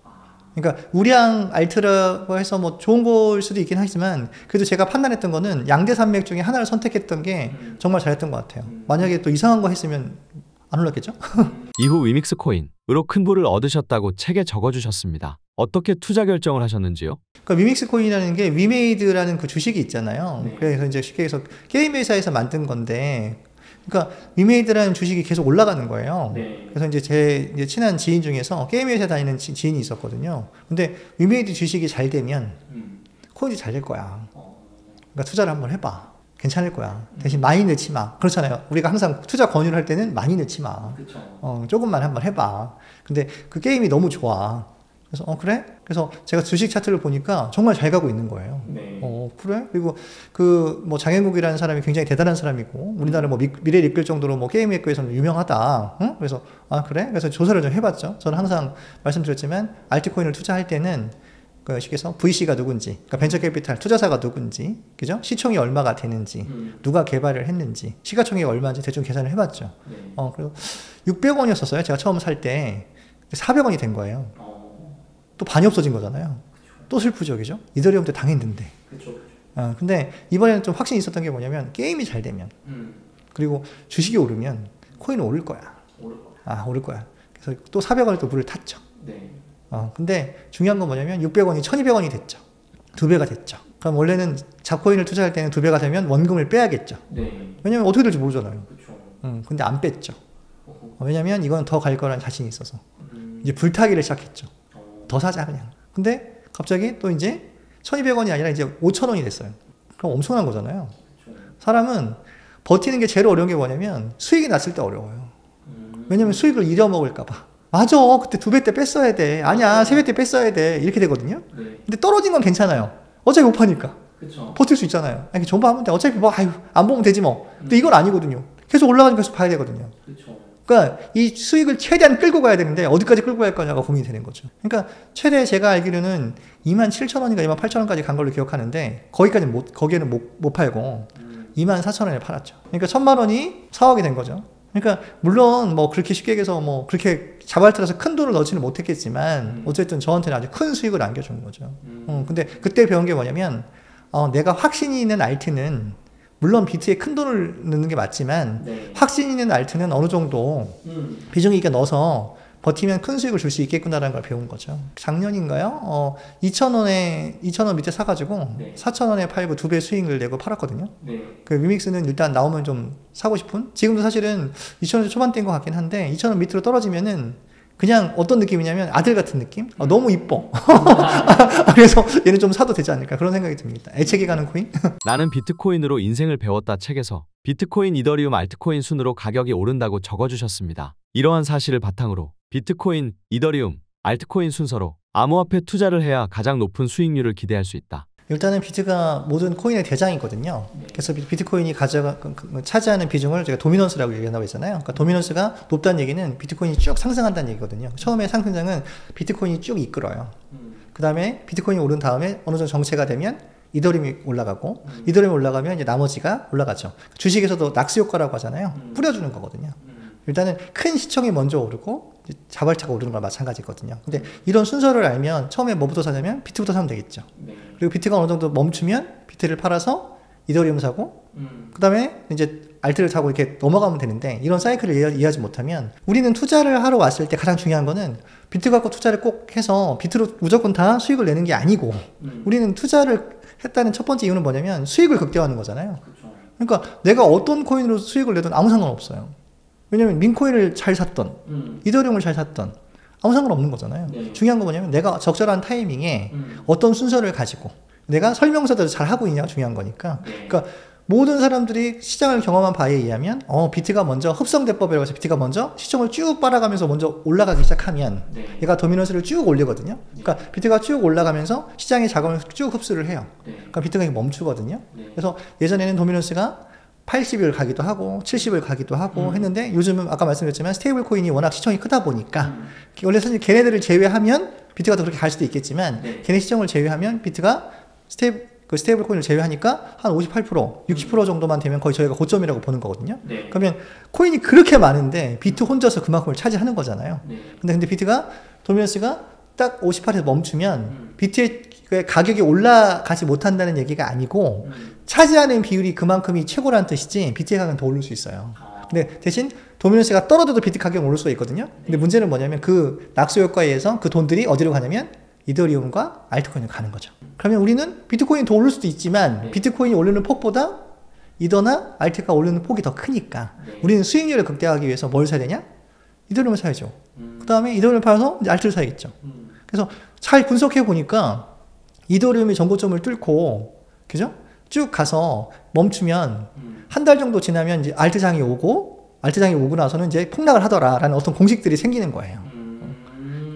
그러니까 우량 알트라고 해서 뭐 좋은 걸 수도 있긴 하지만 그래도 제가 판단했던 거는 양대 산맥 중에 하나를 선택했던 게 정말 잘했던 것 같아요. 만약에 또 이상한 거 했으면 안 올랐겠죠? 이후 위믹스 코인으로 큰 부를 얻으셨다고 책에 적어주셨습니다. 어떻게 투자 결정을 하셨는지요? 그러니까 위믹스 코인이라는 게 위메이드라는 그 주식이 있잖아요. 네. 그래서 이제 쉽게 해서 게임 회사에서 만든 건데, 그러니까 위메이드라는 주식이 계속 올라가는 거예요. 네. 그래서 이제 제 이제 친한 지인 중에서 게임 회사 다니는 지인이 있었거든요. 근데 위메이드 주식이 잘 되면 코인이 잘 될 거야. 그러니까 투자를 한번 해봐. 괜찮을 거야. 대신 많이 넣지 마. 그렇잖아요. 우리가 항상 투자 권유를 할 때는 많이 넣지 마. 그쵸. 조금만 한번 해봐. 근데 그 게임이 너무 좋아. 그래서 그래? 그래서 제가 주식 차트를 보니까 정말 잘 가고 있는 거예요. 네. 그래? 그리고 그 뭐 장혜국이라는 사람이 굉장히 대단한 사람이고 우리나라 뭐 미래를 이끌 정도로 뭐 게임 학교에서는 유명하다. 응? 그래서 그래? 그래서 조사를 좀 해봤죠. 저는 항상 말씀드렸지만 알트코인을 투자할 때는 그 식에서 VC가 누군지, 그러니까 벤처캐피탈 투자사가 누군지, 그죠? 시총이 얼마가 되는지, 누가 개발을 했는지, 시가총액이 얼마인지 대충 계산을 해봤죠. 네. 그리고 600원이었었어요. 제가 처음 살 때 400원이 된 거예요. 또 반이 없어진 거잖아요. 또 슬프죠, 그죠? 이더리움 때 당했는데. 그쵸. 근데 이번에는 좀 확신이 있었던 게 뭐냐면 게임이 잘 되면, 그리고 주식이 오르면 코인은 오를 거야. 오를 거야. 그래서 또 400원에 또 물을 탔죠. 네. 근데 중요한 건 뭐냐면 600원이 1200원이 됐죠. 2배가 됐죠. 그럼 원래는 잡코인을 투자할 때는 2배가 되면 원금을 빼야겠죠. 네. 왜냐면 어떻게 될지 모르잖아요. 그쵸. 근데 안 뺐죠. 왜냐면 이건 더 갈 거라는 자신이 있어서. 이제 불타기를 시작했죠. 더 사자 그냥. 근데 갑자기 또 이제 1200원이 아니라 이제 5000원이 됐어요. 그럼 엄청난 거잖아요. 그쵸. 사람은 버티는 게 제일 어려운 게 뭐냐면 수익이 났을 때 어려워요. 왜냐면 수익을 잃어먹을까 봐. 맞아. 그때 2배 때 뺐어야 돼. 아니야. 3배 때 뺐어야 돼. 이렇게 되거든요. 네. 근데 떨어진 건 괜찮아요. 어차피 못 파니까. 그쵸. 버틸 수 있잖아요. 아니, 전부하면 돼. 어차피 뭐, 안 보면 되지 뭐. 근데 이건 아니거든요. 계속 올라가니까 계속 봐야 되거든요. 그쵸. 그러니까 이 수익을 최대한 끌고 가야 되는데 어디까지 끌고 갈 거냐가 고민이 되는 거죠. 그러니까 최대 제가 알기로는 27,000원인가 28,000원까지 간 걸로 기억하는데 거기에는 못 팔고 24,000원에 팔았죠. 그러니까 1,000만 원이 4억이 된 거죠. 그러니까 물론 뭐 그렇게 쉽게 얘기해서 뭐 그렇게 자발틀어서 큰 돈을 넣지는 못했겠지만 어쨌든 저한테는 아주 큰 수익을 안겨준 거죠. 근데 그때 배운 게 뭐냐면 내가 확신이 있는 알트는 물론 비트에 큰 돈을 넣는 게 맞지만 네. 확신 있는 알트는 어느 정도 비중이 있게 넣어서 버티면 큰 수익을 줄 수 있겠구나라는 걸 배운 거죠. 작년인가요? 2,000원 밑에 사가지고 네. 4,000원에 팔고 2배 수익을 내고 팔았거든요. 네. 그 위믹스는 일단 나오면 좀 사고 싶은? 지금도 사실은 2,000원 초반대인 것 같긴 한데 2,000원 밑으로 떨어지면은 그냥 어떤 느낌이냐면 아들 같은 느낌? 너무 이뻐. 그래서 얘는 좀 사도 되지 않을까 그런 생각이 듭니다. 애착이 가는 코인? 나는 비트코인으로 인생을 배웠다 책에서 비트코인, 이더리움, 알트코인 순으로 가격이 오른다고 적어주셨습니다. 이러한 사실을 바탕으로 비트코인, 이더리움, 알트코인 순서로 암호화폐 투자를 해야 가장 높은 수익률을 기대할 수 있다. 일단은 비트가 모든 코인의 대장이거든요. 그래서 비트코인이 차지하는 비중을 제가 도미넌스라고 얘기한다고 했잖아요. 그러니까 도미넌스가 높다는 얘기는 비트코인이 쭉 상승한다는 얘기거든요. 처음에 상승장은 비트코인이 쭉 이끌어요. 그 다음에 비트코인이 오른 다음에 어느 정도 정체가 되면 이더리움이 올라가고 이더리움이 올라가면 이제 나머지가 올라가죠. 주식에서도 낙스 효과라고 하잖아요. 뿌려주는 거거든요. 일단은 큰 시총이 먼저 오르고 자발차가 오르는 거랑 마찬가지거든요. 근데 이런 순서를 알면 처음에 뭐부터 사냐면 비트부터 사면 되겠죠. 네. 그리고 비트가 어느 정도 멈추면 비트를 팔아서 이더리움 사고 그 다음에 이제 알트를 사고 이렇게 넘어가면 되는데 이런 사이클을 이해하지 못하면 우리는 투자를 하러 왔을 때 가장 중요한 거는 비트 갖고 투자를 꼭 해서 비트로 무조건 다 수익을 내는 게 아니고 우리는 투자를 했다는 첫 번째 이유는 뭐냐면 수익을 극대화하는 거잖아요. 그렇죠. 그러니까 내가 어떤 코인으로 수익을 내든 아무 상관없어요. 왜냐면 민코인을 잘 샀던 이더리움을 잘 샀던 아무 상관없는 거잖아요. 네. 중요한 거 뭐냐면 내가 적절한 타이밍에 어떤 순서를 가지고 내가 설명서도 잘 하고 있냐가 중요한 거니까. 네. 그러니까 모든 사람들이 시장을 경험한 바에 의하면 비트가 먼저 흡성대법이라고 해서 비트가 먼저 시총을 쭉 빨아가면서 먼저 올라가기 시작하면 네. 얘가 도미넌스를 쭉 올리거든요. 그러니까 비트가 쭉 올라가면서 시장의 자금을 쭉 흡수를 해요. 네. 그러니까 비트가 멈추거든요. 네. 그래서 예전에는 도미넌스가 80을 가기도 하고 70을 가기도 하고 했는데 요즘은 아까 말씀드렸지만 스테이블 코인이 워낙 시총이 크다 보니까 원래 사실 걔네들을 제외하면 비트가 더 그렇게 갈 수도 있겠지만 네. 걔네 시총을 제외하면 비트가 스테이블 코인을 제외하니까 한 58%, 60% 정도만 되면 거의 저희가 고점이라고 보는 거거든요. 네. 그러면 코인이 그렇게 많은데 비트 혼자서 그만큼을 차지하는 거잖아요. 네. 근데 비트가 도미넌스가 딱 58에서 멈추면 비트의 가격이 올라가지 못한다는 얘기가 아니고 차지하는 비율이 그만큼이 최고라는 뜻이지 비트의 가격은 더 오를 수 있어요. 근데 대신 도미넌스가 떨어져도 비트 가격이 오를 수가 있거든요. 근데 문제는 뭐냐면 그 낙수 효과에 의해서 그 돈들이 어디로 가냐면 이더리움과 알트코인으로 가는 거죠. 그러면 우리는 비트코인이 더 오를 수도 있지만 비트코인이 오르는 폭보다 이더나 알트가 오르는 폭이 더 크니까 우리는 수익률을 극대화하기 위해서 뭘 사야 되냐? 이더리움을 사야죠. 그 다음에 이더리움을 팔아서 이제 알트를 사야겠죠. 그래서 잘 분석해 보니까 이더리움이 전고점을 뚫고 그죠? 쭉 가서 멈추면 한 달 정도 지나면 이제 알트장이 오고 나서는 이제 폭락을 하더라라는 어떤 공식들이 생기는 거예요.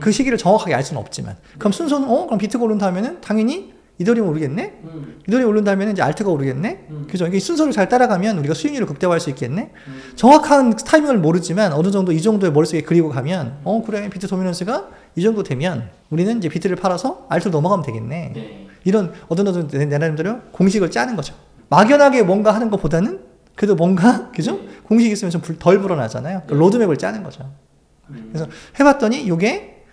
그 시기를 정확하게 알 수는 없지만 그럼 순서는 그럼 비트가 오른다 하면은 당연히 이더리움 오르겠네? 이더리움 오른다 하면은 이제 알트가 오르겠네? 그죠? 이게 순서를 잘 따라가면 우리가 수익률을 극대화할 수 있겠네? 정확한 타이밍을 모르지만 어느 정도 이 정도의 머릿속에 그리고 가면 그래 비트 도미넌스가 이 정도 되면 우리는 이제 비트를 팔아서 알트로 넘어가면 되겠네. 네. 이런 어떤 내 나름대로 공식을 짜는 거죠. 막연하게 뭔가 하는 것보다는 그래도 뭔가 그죠? 공식이 있으면 좀 덜 불어나잖아요. 그 로드맵을 짜는 거죠. 그래서 해봤더니 이게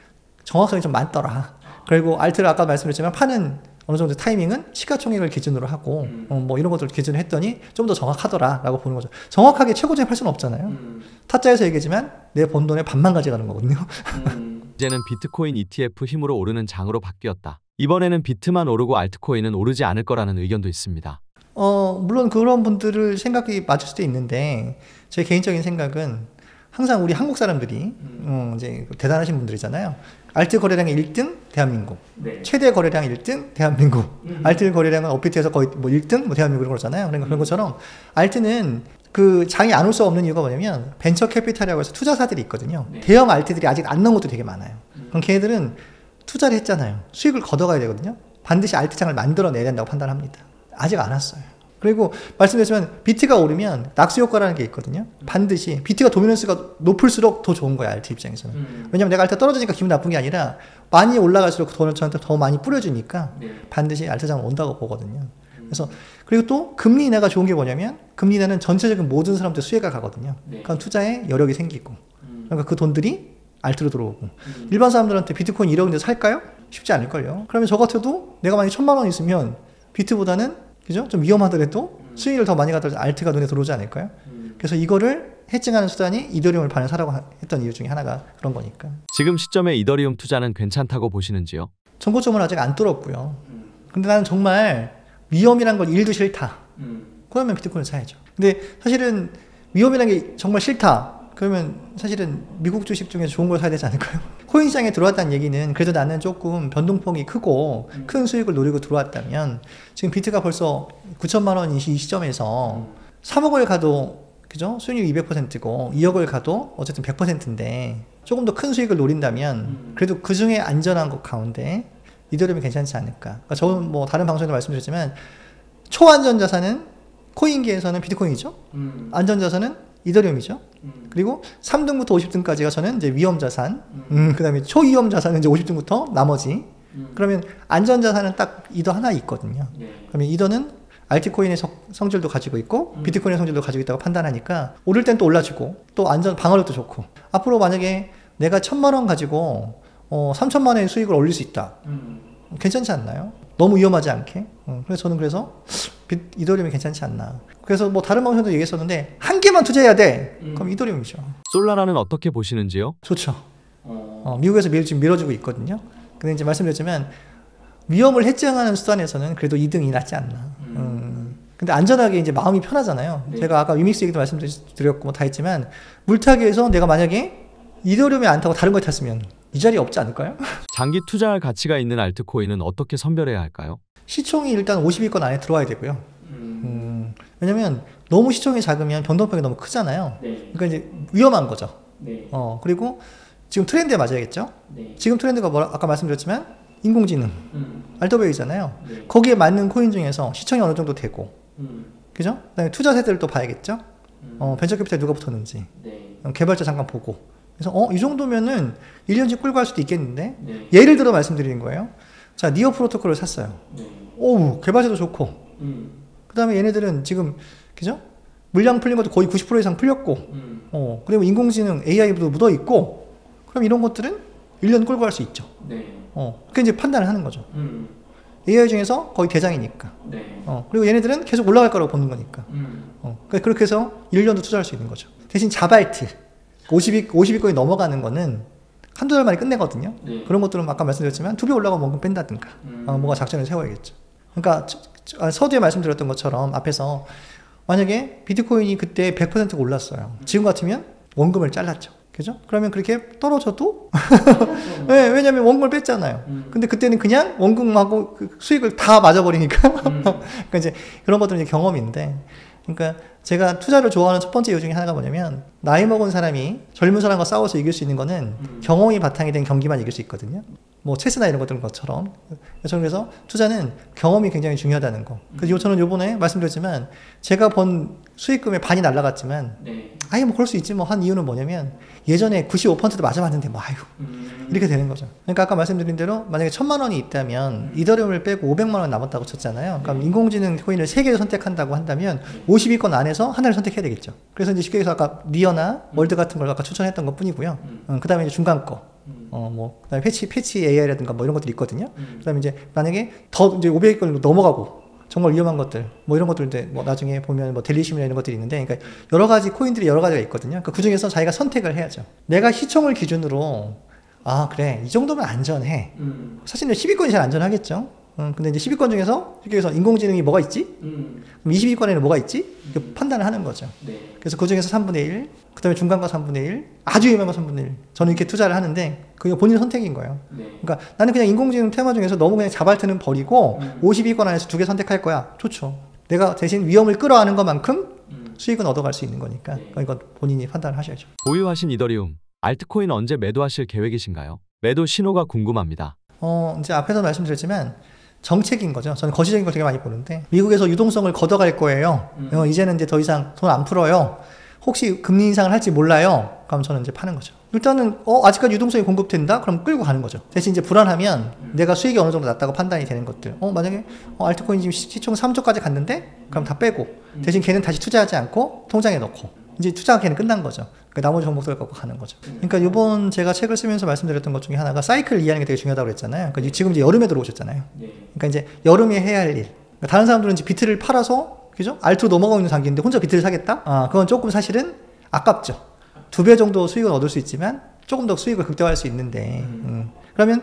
정확하게 좀 많더라. 그리고 알트를 아까 말씀드렸지만 파는 어느 정도 타이밍은 시가총액을 기준으로 하고 뭐 이런 것들을 기준으로 했더니 좀 더 정확하더라라고 보는 거죠. 정확하게 최고점에 팔 수는 없잖아요. 타짜에서 얘기지만 내 번 돈의 반만 가져가는 거거든요. 이제는 비트코인 ETF 힘으로 오르는 장으로 바뀌었다. 이번에는 비트만 오르고 알트코인은 오르지 않을 거라는 의견도 있습니다. 물론 그런 분들을 생각이 맞을 수도 있는데 제 개인적인 생각은 항상 우리 한국 사람들이 이제 대단하신 분들이잖아요. 알트 거래량의 1등 대한민국, 네. 최대 거래량 1등 대한민국, 알트 거래량은 업비트에서 거의 뭐 1등 뭐 대한민국 이런 거잖아요. 그러니까 그런 것처럼 알트는 그 장이 안 올 수 없는 이유가 뭐냐면 벤처 캐피탈이라고 해서 투자사들이 있거든요. 네. 대형 알트들이 아직 안 나온 것도 되게 많아요. 그럼 걔네들은 투자를 했잖아요. 수익을 걷어가야 되거든요. 반드시 알트장을 만들어내야 된다고 판단합니다. 아직 안 왔어요. 그리고 말씀드렸지만 비트가 오르면 낙수 효과라는 게 있거든요. 반드시 비트가 도미넌스가 높을수록 더 좋은 거야 알트 입장에서는. 왜냐면 내가 알트가 떨어지니까 기분 나쁜 게 아니라 많이 올라갈수록 돈을 저한테 더 많이 뿌려주니까 네. 반드시 알트장 온다고 보거든요. 그래서 그리고 또 금리 인하가 좋은 게 뭐냐면 금리 인하는 전체적인 모든 사람들 수혜가 가거든요. 네. 그럼 투자에 여력이 생기고 그러니까 그 돈들이 알트로 들어오고 일반 사람들한테 비트코인 1억인데 살까요? 쉽지 않을걸요. 그러면 저 같아도 내가 만약에 1,000만 원 있으면 비트보다는 그죠? 좀 위험하더라도 수익을 더 많이 가더라도 알트가 눈에 들어오지 않을까요? 그래서 이거를 해칭하는 수단이 이더리움을 반을 사라고 했던 이유 중에 하나가 그런 거니까. 지금 시점에 이더리움 투자는 괜찮다고 보시는지요? 전고점을 아직 안 뚫었고요. 근데 나는 정말 위험이란 건 1도 싫다. 그러면 비트코인을 사야죠. 근데 사실은 위험이라는 게 정말 싫다. 그러면 사실은 미국 주식 중에서 좋은 걸 사야 되지 않을까요? 코인 시장에 들어왔다는 얘기는 그래도 나는 조금 변동폭이 크고 큰 수익을 노리고 들어왔다면 지금 비트가 벌써 9천만 원이 이 시점에서 3억을 가도 그죠? 수익률 200%고 2억을 가도 어쨌든 100%인데 조금 더 큰 수익을 노린다면 그래도 그 중에 안전한 것 가운데 이더리움이 괜찮지 않을까. 그러니까 저는 뭐 다른 방송에도 말씀드렸지만 초안전 자산은 코인계에서는 비트코인이죠. 안전 자산은 이더리움이죠. 그리고 3등부터 50등까지가 저는 이제 위험 자산. 그 다음에 초위험 자산은 이제 50등부터 나머지. 그러면 안전 자산은 딱 이더 하나 있거든요. 네. 그러면 이더는 알트코인의 성질도 가지고 있고 비트코인의 성질도 가지고 있다고 판단하니까 오를 땐 또 올라주고 또 안전 방어력도 좋고 앞으로 만약에 내가 1,000만 원 가지고 3,000만 원의 수익을 올릴 수 있다. 괜찮지 않나요? 너무 위험하지 않게. 그래서 저는 이더리움이 괜찮지 않나. 그래서 뭐 다른 방송에도 얘기했었는데 한 개만 투자해야 돼. 그럼 이더리움이죠. 솔라나는 어떻게 보시는지요? 좋죠. 미국에서 지금 밀어주고 있거든요. 근데 이제 말씀드렸지만 위험을 해정하는 수단에서는 그래도 2등이 낫지 않나. 근데 안전하게 이제 마음이 편하잖아요. 네. 제가 아까 위믹스 얘기도 말씀드렸고 뭐 다 했지만 물타기에서 내가 만약에 이더리움에 안 타고 다른 거에 탔으면 이 자리에 없지 않을까요? 장기 투자할 가치가 있는 알트코인은 어떻게 선별해야 할까요? 시총이 일단 50위권 안에 들어와야 되고요. 왜냐면 너무 시총이 작으면 변동폭이 너무 크잖아요. 네. 그러니까 이제 위험한 거죠. 네. 그리고 지금 트렌드에 맞아야겠죠. 네. 지금 트렌드가 아까 말씀드렸지만 인공지능, RWA잖아요. 네. 거기에 맞는 코인 중에서 시총이 어느 정도 되고, 그죠? 그다음에 투자 세대를 또 봐야겠죠. 벤처캐피탈 누가 붙었는지, 네. 개발자 잠깐 보고. 그래서 이 정도면은 1년씩 끌고 갈 수도 있겠는데, 네. 예를 들어 말씀드리는 거예요. 자, 니어 프로토콜을 샀어요. 네. 오우, 개발자도 좋고, 그다음에 얘네들은 지금, 그죠? 물량 풀린 것도 거의 90% 이상 풀렸고, 그리고 인공지능 AI도 묻어 있고, 그럼 이런 것들은 1년 끌고 갈 수 있죠. 네. 그 이제 판단을 하는 거죠. AI 중에서 거의 대장이니까. 네. 그리고 얘네들은 계속 올라갈 거라고 보는 거니까. 그러니까 그렇게 해서 1년도 투자할 수 있는 거죠. 대신 자발트, 50위권이 넘어가는 거는 한두 달 만에 끝내거든요. 네. 그런 것들은 아까 말씀드렸지만 2배 올라가면 원금 뺀다든가, 뭔가 작전을 세워야겠죠. 그러니까 서두에 말씀드렸던 것처럼 앞에서 만약에 비트코인이 그때 100%가 올랐어요. 지금 같으면 원금을 잘랐죠. 그죠? 그러면 그렇게 떨어져도 네, 왜냐면 원금을 뺐잖아요. 근데 그때는 그냥 원금하고 그 수익을 다 맞아버리니까 그러니까 이제 그런 것들은 이제 경험인데, 그러니까 제가 투자를 좋아하는 첫 번째 이유 중에 하나가 뭐냐면 나이 먹은 사람이 젊은 사람과 싸워서 이길 수 있는 거는 경험이 바탕이 된 경기만 이길 수 있거든요. 뭐 체스나 이런 것들 것처럼. 그래서 투자는 경험이 굉장히 중요하다는 거. 그래서 저는 요번에 말씀드렸지만 제가 번 수익금의 반이 날라갔지만 네. 아예 뭐 그럴 수 있지 뭐 한 이유는 뭐냐면 예전에 95%도 맞아봤는데 뭐 아유 이렇게 되는 거죠. 그러니까 아까 말씀드린 대로 만약에 1,000만 원이 있다면 이더리움을 빼고 500만 원 남았다고 쳤잖아요. 그럼 인공지능 코인을 3개를 선택한다고 한다면 50위권 안에서 하나를 선택해야 되겠죠. 그래서 이제 쉽게 해서 아까 니어나 월드 같은 걸 아까 추천했던 것 뿐이고요. 그 다음에 이제 중간 거. 그다음에 패치 AI라든가 뭐 이런 것들이 있거든요. 그다음에 이제 만약에 더 이제 500위권으로 넘어가고 정말 위험한 것들, 뭐 이런 것들인데, 뭐 나중에 보면 뭐 델리심이나 이런 것들이 있는데, 그러니까 여러 가지 코인들이 여러 가지가 있거든요. 그러니까 그 중에서 자기가 선택을 해야죠. 내가 시총을 기준으로, 그래, 이 정도면 안전해. 사실 10위권이 제일 안전하겠죠. 근데 이제 10위권 중에서, 쉽게 해서 인공지능이 뭐가 있지? 그럼 20위권에는 뭐가 있지? 이렇게 판단을 하는 거죠. 네. 그래서 그 중에서 3분의 1, 그 다음에 중간과 3분의 1, 아주 유명한 3분의 1. 저는 이렇게 투자를 하는데, 그게 본인 선택인 거예요. 네. 그러니까 나는 그냥 인공지능 테마 중에서 너무 그냥 자발트는 버리고 50위권 안에서 2개 선택할 거야. 좋죠. 내가 대신 위험을 끌어안는 것만큼 수익은 얻어갈 수 있는 거니까. 네. 이건 본인이 판단을 하셔야죠. 보유하신 이더리움, 알트코인 언제 매도하실 계획이신가요? 매도 신호가 궁금합니다. 이제 앞에서 말씀드렸지만 정책인 거죠. 저는 거시적인 걸 되게 많이 보는데 미국에서 유동성을 걷어갈 거예요. 이제는 이제 더 이상 돈 안 풀어요. 혹시 금리 인상을 할지 몰라요. 그럼 저는 이제 파는 거죠. 일단은 아직까지 유동성이 공급된다? 그럼 끌고 가는 거죠. 대신 이제 불안하면 내가 수익이 어느 정도 낮다고 판단이 되는 것들. 만약에 알트코인 지금 시총 3조까지 갔는데 그럼 다 빼고 대신 걔는 다시 투자하지 않고 통장에 넣고 이제 투자가 걔는 끝난 거죠. 그러니까 나머지 종목들 갖고 가는 거죠. 그러니까 이번 제가 책을 쓰면서 말씀드렸던 것 중에 하나가 사이클을 이해하는 게 되게 중요하다고 그랬잖아요. 그러니까 지금 이제 여름에 들어오셨잖아요. 네. 그러니까 이제 여름에 해야 할 일. 그러니까 다른 사람들은 이제 비트를 팔아서 그죠? 알트로 넘어가고 있는 단계인데 혼자 비트를 사겠다? 그건 조금 사실은 아깝죠. 2배 정도 수익을 얻을 수 있지만 조금 더 수익을 극대화할 수 있는데 그러면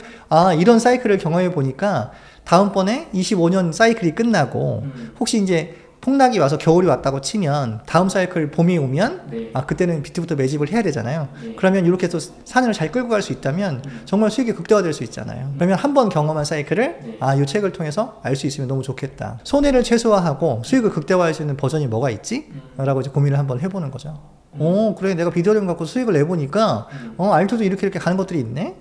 이런 사이클을 경험해 보니까 다음번에 25년 사이클이 끝나고 혹시 이제 폭락이 와서 겨울이 왔다고 치면 다음 사이클 봄이 오면 네. 그때는 비트부터 매집을 해야 되잖아요. 네. 그러면 이렇게 해서 4년을 잘 끌고 갈 수 있다면 정말 수익이 극대화될 수 있잖아요. 그러면 한 번 경험한 사이클을 네. 이 책을 통해서 알 수 있으면 너무 좋겠다. 손해를 최소화하고 수익을 극대화할 수 있는 버전이 뭐가 있지? 라고 이제 고민을 한번 해보는 거죠. 그래 내가 비더리움 갖고 수익을 내보니까 알트도 이렇게 가는 것들이 있네.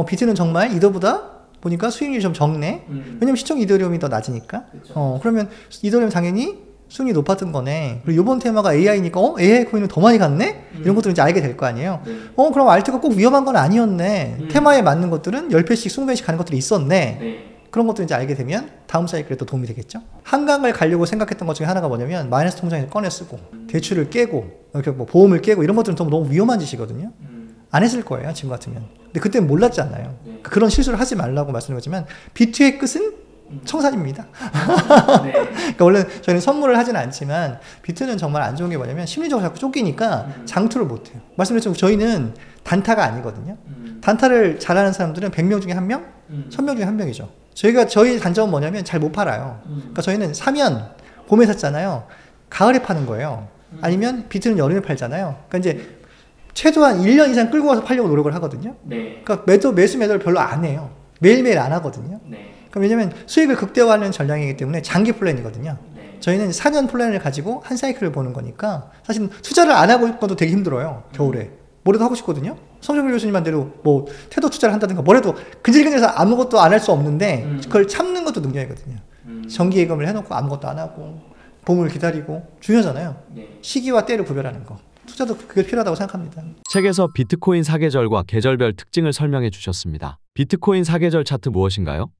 비트는 정말 이더보다 보니까 수익률이 좀 적네. 왜냐면 시총 이더리움이 더 낮으니까. 그쵸. 그러면 이더리움 당연히 수익이 높았던 거네. 그리고 이번 테마가 AI니까 AI 코인은 더 많이 갔네? 이런 것들을 이제 알게 될 거 아니에요. 네. 그럼 알트가 꼭 위험한 건 아니었네. 테마에 맞는 것들은 10배씩 20배씩 가는 것들이 있었네. 네. 그런 것들 이제 알게 되면 다음 사이클에 또 도움이 되겠죠. 한강을 가려고 생각했던 것 중에 하나가 뭐냐면 마이너스 통장에서 꺼내 쓰고 대출을 깨고 이렇게 뭐 보험을 깨고 이런 것들은 너무 위험한 짓이거든요. 안 했을 거예요 지금 같으면. 근데 그때는 몰랐잖아요. 네. 그런 실수를 하지 말라고 말씀드렸지만 비트의 끝은 청산입니다. 네. 그러니까 원래 저희는 선물을 하지는 않지만 비트는 정말 안 좋은 게 뭐냐면 심리적으로 자꾸 쫓기니까 장투를 못 해요. 말씀드렸지만 저희는 단타가 아니거든요. 단타를 잘하는 사람들은 100명 중에 1명, 1000명 중에 1명이죠. 저희 단점은 뭐냐면 잘 못 팔아요. 그러니까 저희는 사면 봄에 샀잖아요. 가을에 파는 거예요. 아니면 비트는 여름에 팔잖아요. 그러니까 이제 최소한 1년 이상 끌고 가서 팔려고 노력을 하거든요. 네. 그러니까 매수 매도를 별로 안 해요. 매일매일 안 하거든요. 네. 그러니까 왜냐면 수익을 극대화하는 전략이기 때문에 장기 플랜이거든요. 네. 저희는 4년 플랜을 가지고 한 사이클을 보는 거니까 사실 투자를 안 하고 있어도 되게 힘들어요. 겨울에. 뭐라도 하고 싶거든요. 성종률 교수님 반대로 뭐 태도 투자를 한다든가 뭐라도 근질근질해서 아무것도 안 할 수 없는데 그걸 참는 것도 능력이거든요. 정기 예금을 해놓고 아무것도 안 하고 봄을 기다리고 중요하잖아요. 네. 시기와 때를 구별하는 거. 투자도 그게 필요하다고 생각합니다. 책에서 비트코인 사계절과 계절별 특징을 설명해 주셨습니다. 비트코인 사계절 차트 무엇인가요?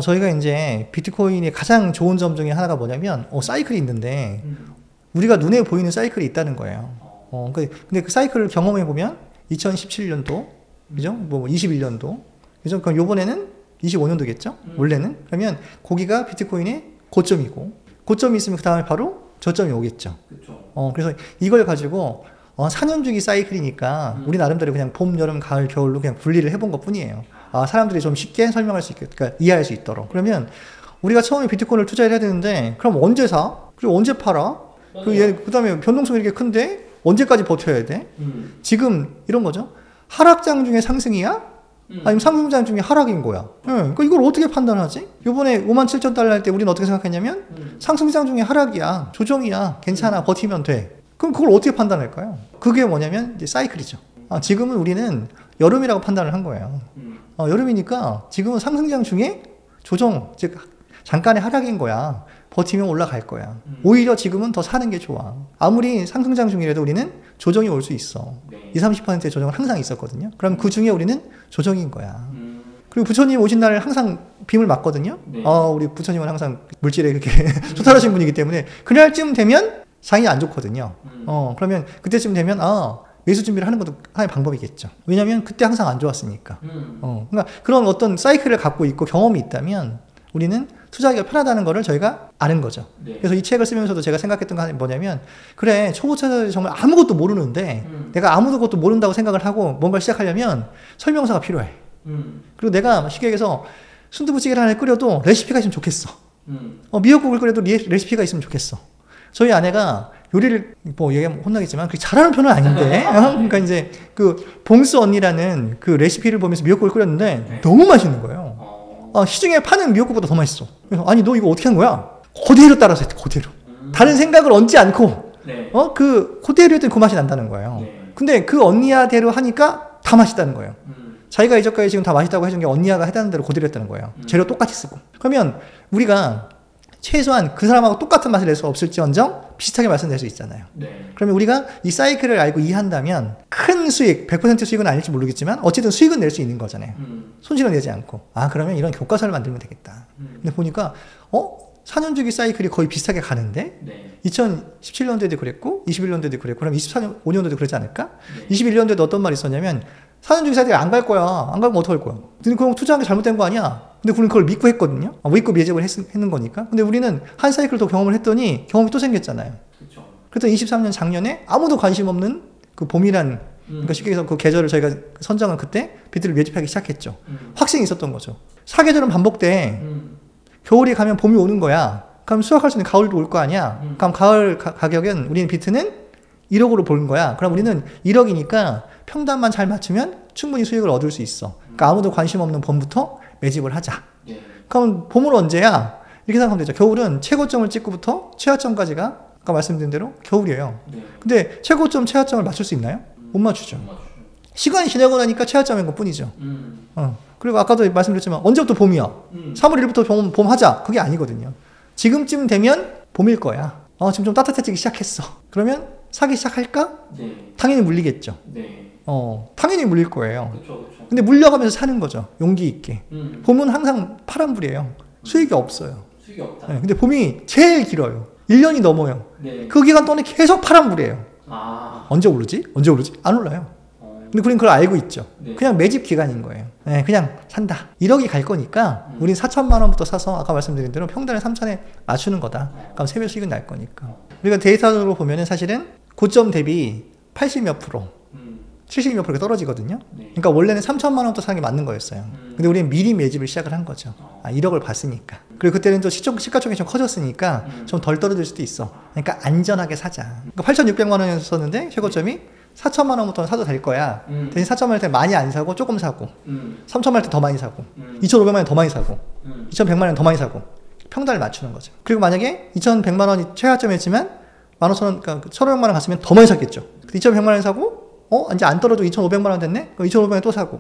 저희가 이제 비트코인의 가장 좋은 점 중에 하나가 뭐냐면 사이클이 있는데 우리가 눈에 보이는 사이클이 있다는 거예요. 근데 그 사이클을 경험해 보면 2017년도, 그죠? 뭐 21년도, 그죠? 그럼 요번에는 25년도겠죠? 원래는 그러면 거기가 비트코인의 고점이고 고점이 있으면 그 다음에 바로 저점이 오겠죠. 그렇죠. 그래서 이걸 가지고 4년 주기 사이클이니까 우리 나름대로 그냥 봄, 여름, 가을, 겨울로 그냥 분리를 해본 것 뿐이에요. 사람들이 좀 쉽게 설명할 수 있게, 그러니까 이해할 수 있도록. 그러면 우리가 처음에 비트코인을 투자를 해야 되는데 그럼 언제 사? 그리고 언제 팔아? 그 다음에 변동성이 이렇게 큰데 언제까지 버텨야 돼? 지금 이런 거죠. 하락장 중에 상승이야? 아니면 상승장 중에 하락인 거야? 그러니까 이걸 어떻게 판단하지? 요번에 57,000달러 할 때 우리는 어떻게 생각했냐면 상승장 중에 하락이야, 조정이야, 괜찮아, 버티면 돼. 그럼 그걸 어떻게 판단할까요? 그게 뭐냐면 이제 사이클이죠. 지금은 우리는 여름이라고 판단을 한 거예요. 여름이니까 지금은 상승장 중에 조정, 즉 잠깐의 하락인 거야. 버티면 올라갈 거야. 오히려 지금은 더 사는 게 좋아. 아무리 상승장 중이라도 우리는 조정이 올 수 있어. 네. 20-30%의 조정은 항상 있었거든요. 그럼 그 중에 우리는 조정인 거야. 그리고 부처님 오신 날 항상 빔을 맞거든요. 네. 우리 부처님은 항상 물질에 그렇게 초탈하신 분이기 때문에 그날쯤 되면 상이 안 좋거든요. 그러면 그때쯤 되면 매수 준비를 하는 것도 하나의 방법이겠죠. 왜냐하면 그때 항상 안 좋았으니까. 그러니까 그런 어떤 사이클을 갖고 있고 경험이 있다면 우리는 투자하기가 편하다는 거를 저희가 아는 거죠. 네. 그래서 이 책을 쓰면서도 제가 생각했던 건 뭐냐면 그래 초보 투자자들이 정말 아무것도 모르는데 내가 아무것도 모른다고 생각을 하고 뭔가를 시작하려면 설명서가 필요해. 그리고 내가 쉽게 얘기해서 순두부찌개를 하나 끓여도 레시피가 있으면 좋겠어. 미역국을 끓여도 레시피가 있으면 좋겠어. 저희 아내가 요리를 뭐 얘기하면 혼나겠지만 그렇게 잘하는 편은 아닌데 그러니까 이제 그 봉스 언니라는 그 레시피를 보면서 미역국을 끓였는데 네. 너무 맛있는 거예요. 시중에 파는 미역국보다 더 맛있어. 그래서 아니 너 이거 어떻게 한 거야? 그대로 따라서 했대. 그대로. 다른 생각을 얹지 않고 네. 그대로 했더니 그 맛이 난다는 거예요. 네. 근데 그 언니야대로 하니까 다 맛있다는 거예요. 자기가 이전까지 지금 다 맛있다고 해준 게 언니야가 해다는 대로 그대로 했다는 거예요. 재료 똑같이 쓰고. 그러면 우리가 최소한 그 사람하고 똑같은 맛을 낼 수 없을지언정 비슷하게 맛을 낼 수 있잖아요. 네. 그러면 우리가 이 사이클을 알고 이해한다면 큰 수익, 100% 수익은 아닐지 모르겠지만 어쨌든 수익은 낼 수 있는 거잖아요. 손실은 내지 않고. 그러면 이런 교과서를 만들면 되겠다. 근데 보니까 4년 주기 사이클이 거의 비슷하게 가는데 네. 2017년도에도 그랬고 21년도에도 그랬고 그럼 24년, 5년도에도 그러지 않을까? 21년도에도 어떤 말이 있었냐면 4년 주기 사이클이 안 갈 거야. 안 가면 어떡할 거야? 근데 그럼 투자한 게 잘못된 거 아니야? 근데 우리는 그걸 믿고 했거든요. 믿고 예적을 했는 거니까. 근데 우리는 한 사이클 더 경험을 했더니 경험이 또 생겼잖아요. 그렇죠. 그랬더니 23년 작년에 아무도 관심 없는 그 봄이란 그러니까 쉽게 해서 그 계절을 저희가 선정한 그때 비트를 매집하기 시작했죠. 확신이 있었던 거죠. 사계절은 반복돼. 겨울이 가면 봄이 오는 거야. 그럼 수확할 수 있는 가을도 올 거 아니야. 그럼 가을 가격은 우리는 비트는 1억으로 보는 거야. 그럼 우리는 1억이니까 평단만 잘 맞추면 충분히 수익을 얻을 수 있어. 그러니까 아무도 관심 없는 봄부터 매집을 하자. 네. 그럼 봄은 언제야? 이렇게 생각하면 되죠. 겨울은 최고점을 찍고부터 최하점까지가 아까 말씀드린 대로 겨울이에요. 네. 근데 최고점, 최하점을 맞출 수 있나요? 못 맞추죠. 시간이 지나고 나니까 최하점인 것 뿐이죠. 그리고 아까도 말씀드렸지만 언제부터 봄이야? 3월 1일부터 봄 하자. 그게 아니거든요. 지금쯤 되면 봄일 거야. 지금 좀 따뜻해지기 시작했어. 그러면 사기 시작할까? 네. 당연히 물리겠죠. 네. 당연히 물릴 거예요. 그렇죠. 그렇죠. 근데 물려가면서 사는 거죠. 용기 있게. 음. 봄은 항상 파란불이에요. 수익이 없어요. 수익이 없다. 네, 근데 봄이 제일 길어요. 1년이 넘어요. 네. 그 기간 동안에 계속 파란불이에요. 아. 언제 오르지? 언제 오르지? 안 올라요. 근데 우린 그걸 알고 있죠. 네. 그냥 매집 기간인 거예요. 네, 그냥 산다. 1억이 갈 거니까 우린 4천만 원부터 사서 아까 말씀드린 대로 평단을 3천에 맞추는 거다. 그럼 세배 수익은 날 거니까. 우리가 데이터로 보면은 사실은 고점 대비 80 몇 프로, 70 몇 프로가 떨어지거든요. 네. 그러니까 원래는 3천만 원부터 사는 게 맞는 거였어요. 근데 우리는 미리 매집을 시작을 한 거죠. 1억을 봤으니까. 그리고 그때는 또 시가총액이 좀 커졌으니까 좀 덜 떨어질 수도 있어. 그러니까 안전하게 사자. 그러니까 8,600만 원이었었는데 최고점이 4천만 원부터 사도 될 거야. 대신 4천만 원 때 많이 안 사고 조금 사고 3천만 원 때 더 많이 사고 2,500만 원 더 많이 사고 2,100만 원 더 많이 사고 평단을 맞추는 거죠. 그리고 만약에 2,100만 원이 최하점이었지만 15,000원, 그러니까 1,500만 원 갔으면 더 많이 샀겠죠. 2,100만 원 사고 이제 안 떨어지고 2,500만 원 됐네? 그럼 2,500원 또 사고.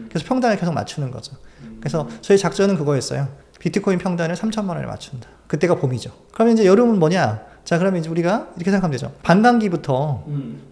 그래서 평단을 계속 맞추는 거죠. 그래서 저희 작전은 그거였어요. 비트코인 평단을 3천만 원에 맞춘다. 그때가 봄이죠. 그러면 이제 여름은 뭐냐? 자, 그러면 이제 우리가 이렇게 생각하면 되죠. 반감기부터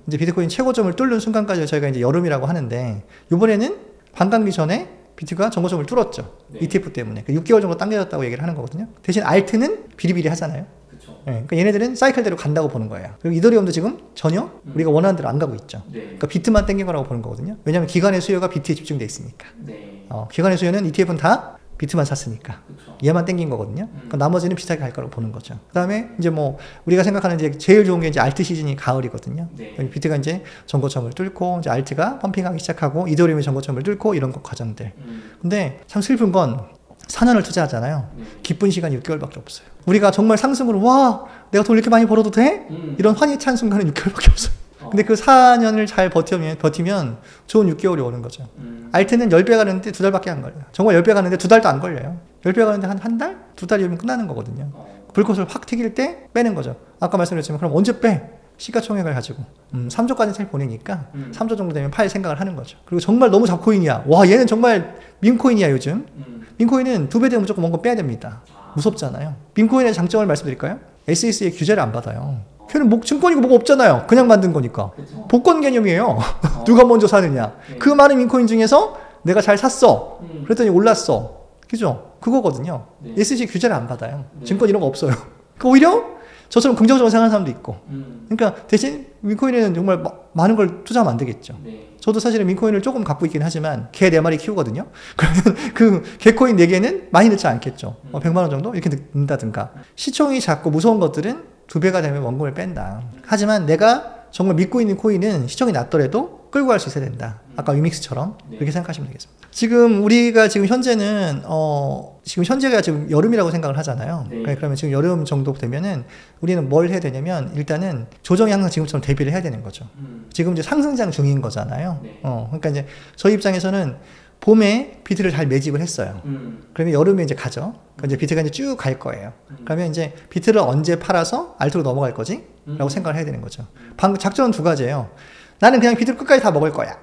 이제 비트코인 최고점을 뚫는 순간까지 저희가 이제 여름이라고 하는데, 이번에는 반감기 전에 비트가 정고점을 뚫었죠. 네. ETF 때문에. 6개월 정도 당겨졌다고 얘기를 하는 거거든요. 대신 알트는 비리비리 하잖아요. 그쵸. 네, 그러니까 얘네들은 사이클대로 간다고 보는 거예요. 그리고 이더리움도 지금 전혀 우리가 원하는 대로 안 가고 있죠. 네. 그러니까 비트만 땡긴 거라고 보는 거거든요. 왜냐하면 기관의 수요가 비트에 집중돼 있으니까. 네. 기관의 수요는 ETF는 다 비트만 샀으니까 그쵸. 얘만 땡긴 거거든요. 그러니까 나머지는 비슷하게 갈 거라고 보는 거죠. 그다음에 이제 뭐 우리가 생각하는 이제 제일 좋은 게 이제 알트 시즌이 가을이거든요. 네. 비트가 이제 전고점을 뚫고 이제 알트가 펌핑하기 시작하고 이더리움이 전고점을 뚫고 이런 거 과정들. 근데 참 슬픈 건 4년을 투자하잖아요. 네. 기쁜 시간이 6개월밖에 없어요. 우리가 정말 상승으로 와 내가 돈 이렇게 많이 벌어도 돼? 이런 환희찬 순간은 6개월밖에 없어요. 근데 그 4년을 잘 버티면 좋은 6개월이 오는 거죠. 알트는 10배 가는데 2달밖에 안 걸려요. 정말 10배 가는데 2달도 안 걸려요. 10배 가는데 한 달? 2달이면 끝나는 거거든요. 불꽃을 확 튀길 때 빼는 거죠. 아까 말씀드렸지만 그럼 언제 빼? 시가총액을 가지고 3조까지 잘 보내니까 3조 정도 되면 팔 생각을 하는 거죠. 그리고 정말 너무 잡코인이야. 와 얘는 정말 밈코인이야 요즘. 밈코인은 2배 되면 무조건 뭔가 빼야 됩니다. 무섭잖아요. 밈코인의 장점을 말씀드릴까요? SEC의 규제를 안 받아요. 걔는 증권이고 뭐가 없잖아요. 그냥 만든 거니까. 그쵸. 복권 개념이에요. 누가 먼저 사느냐. 네. 그 많은 밈코인 중에서 내가 잘 샀어. 그랬더니 올랐어. 그죠? 그거거든요. 네. SEC 규제를 안 받아요. 네. 증권 이런 거 없어요. 그러니까 오히려 저처럼 긍정적으로 생각하는 사람도 있고. 음. 그러니까 대신 밈코인에는 정말 많은 걸 투자하면 안 되겠죠. 네. 저도 사실은 밈코인을 조금 갖고 있긴 하지만 개 4마리 키우거든요. 그러면 그 개코인 4개는 많이 넣지 않겠죠. 100만 원 정도 이렇게 넣는다든가. 시총이 작고 무서운 것들은 2배가 되면 원금을 뺀다. 하지만 내가 정말 믿고 있는 코인은 시총이 낮더라도 끌고 갈 수 있어야 된다. 아까 위믹스처럼 그렇게 생각하시면 되겠습니다. 지금 우리가 지금 현재는 지금 현재가 지금 여름이라고 생각을 하잖아요. 네. 그러면 지금 여름 정도 되면은 우리는 뭘 해야 되냐면 일단은 조정이 항상 지금처럼 대비를 해야 되는 거죠. 지금 이제 상승장 중인 거잖아요. 네. 그러니까 이제 저희 입장에서는 봄에 비트를 잘 매집을 했어요. 그러면 여름에 이제 가죠. 그러니까 이제 비트가 이제 쭉 갈 거예요. 그러면 이제 비트를 언제 팔아서 알트로 넘어갈 거지? 라고 생각을 해야 되는 거죠. 작전은 2가지예요. 나는 그냥 비트를 끝까지 다 먹을 거야.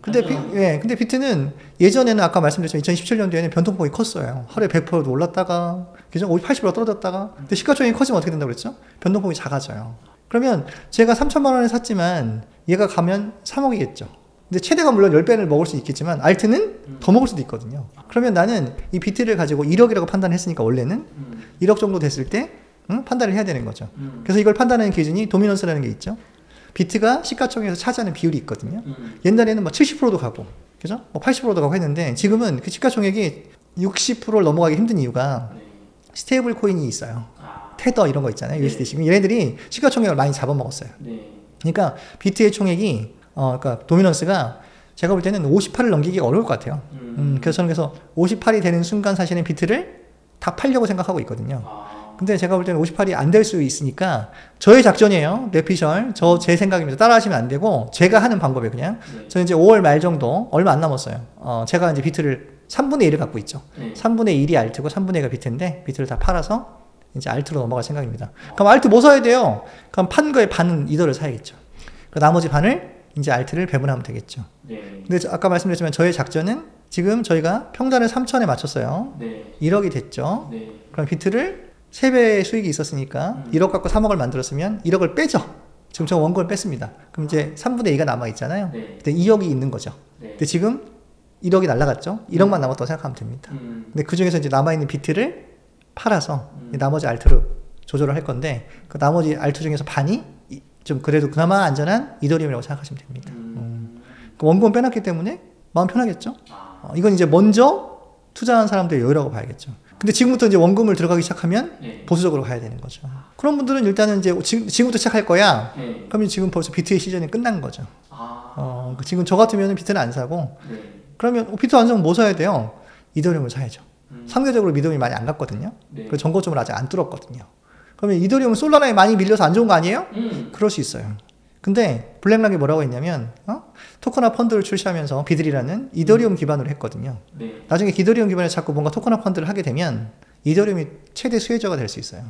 근데 비트는 예전에는 아까 말씀드렸지만 2017년도에는 변동폭이 컸어요. 하루에 100%도 올랐다가, 그죠? 80% 떨어졌다가. 근데 시가총액이 커지면 어떻게 된다고 그랬죠? 변동폭이 작아져요. 그러면 제가 3천만 원에 샀지만 얘가 가면 3억이겠죠. 근데 최대가 물론 10배를 먹을 수 있겠지만 알트는 더 먹을 수도 있거든요. 그러면 나는 이 비트를 가지고 1억이라고 판단했으니까 원래는 1억 정도 됐을 때 판단을 해야 되는 거죠. 그래서 이걸 판단하는 기준이 도미넌스라는 게 있죠. 비트가 시가총액에서 차지하는 비율이 있거든요. 옛날에는 뭐 70%도 가고, 그죠? 뭐 80%도 가고 했는데 지금은 그 시가총액이 60%를 넘어가기 힘든 이유가 스테이블 코인이 있어요. 테더 이런 거 있잖아요. USDC. 얘네들이 시가총액을 많이 잡아먹었어요. 네. 그러니까 비트의 총액이 그러니까 도미넌스가 제가 볼 때는 58을 넘기기가 어려울 것 같아요. 그래서 저는 58이 되는 순간 사실은 비트를 다 팔려고 생각하고 있거든요. 근데 제가 볼 때는 58이 안 될 수 있으니까 저의 작전이에요. 뇌피셜. 제 생각입니다. 따라하시면 안 되고 제가 하는 방법이에요. 그냥. 네. 저는 이제 5월 말 정도 얼마 안 남았어요. 제가 이제 비트를 3분의 1을 갖고 있죠. 네. 3분의 1이 알트고 3분의 1가 비트인데 비트를 다 팔아서 이제 알트로 넘어갈 생각입니다. 그럼 알트 뭐 사야 돼요? 그럼 판 거의 반은 이더를 사야겠죠. 그 나머지 반을 이제 알트를 배분하면 되겠죠. 네. 근데 아까 말씀드렸지만 저의 작전은 지금 저희가 평단을 3천에 맞췄어요. 네. 1억이 됐죠. 네. 그럼 비트를 3배의 수익이 있었으니까 1억 갖고 3억을 만들었으면 1억을 빼죠. 지금 저 원금을 뺐습니다. 그럼 이제 3분의 2가 남아있잖아요. 네. 근데 2억이 있는 거죠. 네. 근데 지금 1억이 날라갔죠. 1억만 남았다고 생각하면 됩니다. 근데 그 중에서 이제 남아있는 비트를 팔아서 나머지 알트로 조절을 할 건데 그 나머지 알트 중에서 반이 좀 그래도 그나마 안전한 이더리움이라고 생각하시면 됩니다. 원금을 빼놨기 때문에 마음 편하겠죠. 아, 이건 이제 먼저 투자한 사람들의 여유라고 봐야겠죠. 근데 지금부터 이제 원금을 들어가기 시작하면 네. 보수적으로 가야 되는 거죠. 그런 분들은 일단은 이제 지금부터 시작할 거야. 네. 그러면 지금 벌써 비트의 시즌이 끝난 거죠. 아, 지금 저 같으면 비트는 안 사고, 네. 그러면 비트 안 사면 뭐 사야 돼요? 이더리움을 사야죠. 음. 상대적으로 믿음이 많이 안 갔거든요. 네. 그 전고점을 아직 안 뚫었거든요. 그러면 이더리움은 솔라나에 많이 밀려서 안 좋은 거 아니에요? 그럴 수 있어요. 근데 블랙락이 뭐라고 했냐면 토커나 펀드를 출시하면서 비들이라는 이더리움 기반으로 했거든요. 네. 나중에 이더리움 기반에 자꾸 뭔가 토커나 펀드를 하게 되면 이더리움이 최대 수혜자가 될 수 있어요.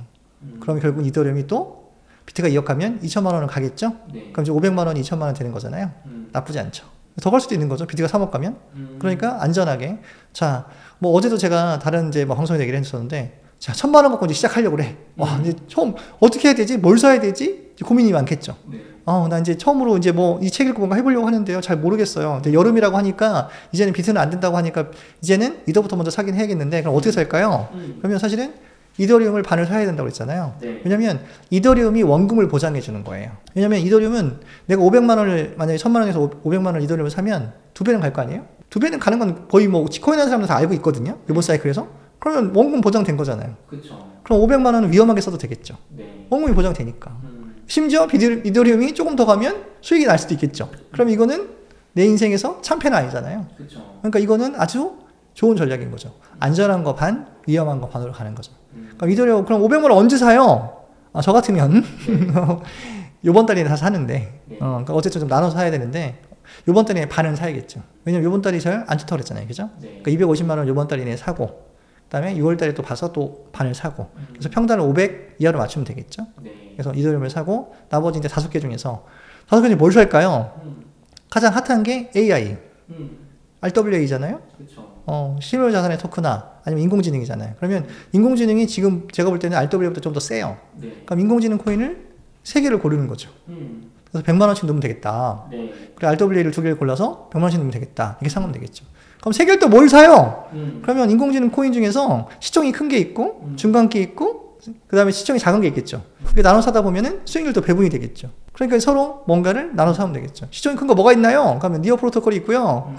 그럼 결국 이더리움이 또 비트가 2억 하면 2천만 원은 가겠죠? 네. 그럼 이제 500만 원이 2천만 원 되는 거잖아요. 나쁘지 않죠. 더 갈 수도 있는 거죠. 비트가 3억 가면. 그러니까 안전하게. 자, 뭐 어제도 제가 다른 이제 뭐 방송에 얘기를 했었는데, 자, 1,000만 원 갖고 이제 시작하려고 그래. 와, 이제 처음 어떻게 해야 되지? 뭘 사야 되지? 이제 고민이 많겠죠. 네. 나 이제 처음으로 이제 뭐 이 책 읽고 뭔가 해보려고 하는데요. 잘 모르겠어요. 근데 여름이라고 하니까 이제는 비트는 안 된다고 하니까 이제는 이더부터 먼저 사긴 해야겠는데 그럼 어떻게 살까요? 그러면 사실은 이더리움을 반을 사야 된다고 그랬잖아요. 네. 왜냐면 이더리움이 원금을 보장해 주는 거예요. 왜냐면 이더리움은 내가 500만 원을 만약에 1,000만 원에서 500만 원 이더리움을 사면 2배는 갈 거 아니에요? 2배는 가는 건 거의 뭐 지코인 하는 사람들 다 알고 있거든요. 이번 사이클에서. 그러면 원금 보장된 거잖아요. 그렇죠. 그럼 500만 원은 위험하게 써도 되겠죠. 네. 원금이 보장되니까. 심지어 이더리움이 조금 더 가면 수익이 날 수도 있겠죠. 그럼 이거는 내 인생에서 참패는 아니잖아요. 그렇죠. 그러니까 이거는 아주 좋은 전략인 거죠. 안전한 거 반, 위험한 거 반으로 가는 거죠. 그럼 이더리움 그럼 500만 원 언제 사요? 저 같으면 요번 달에 다 사는데 네. 그러니까 어쨌든 좀 나눠서 사야 되는데 요번 달에 반은 사야겠죠. 왜냐면 요번 달이 잘 안 좋다고 그랬잖아요. 그죠? 네. 그러니까 250만 원 요번 달 이내에 사고 그다음에 6월 달에 또 봐서 또 반을 사고 그래서 평단을 500 이하로 맞추면 되겠죠. 네. 그래서 이더리움을 사고 나머지 이제 5개 중에서 5개 중에 뭘 살까요? 가장 핫한 게 AI, RWA잖아요. 그렇죠. 실물 자산의 토크나 아니면 인공지능이잖아요. 그러면 인공지능이 지금 제가 볼 때는 RWA보다 좀 더 세요. 네. 그럼 인공지능 코인을 3개를 고르는 거죠. 그래서 100만 원씩 넣으면 되겠다. 네. 그리고 RWA를 2개를 골라서 100만 원씩 넣으면 되겠다. 이렇게 생각하면 되겠죠. 그럼 3개를 또 뭘 사요? 그러면 인공지능 코인 중에서 시총이 큰 게 있고 중간게 있고 그 다음에 시총이 작은 게 있겠죠. 그게 나눠 사다 보면은 수익률도 배분이 되겠죠. 그러니까 서로 뭔가를 나눠서 하면 되겠죠. 시총이 큰 거 뭐가 있나요? 그러면 니어 프로토콜이 있고요.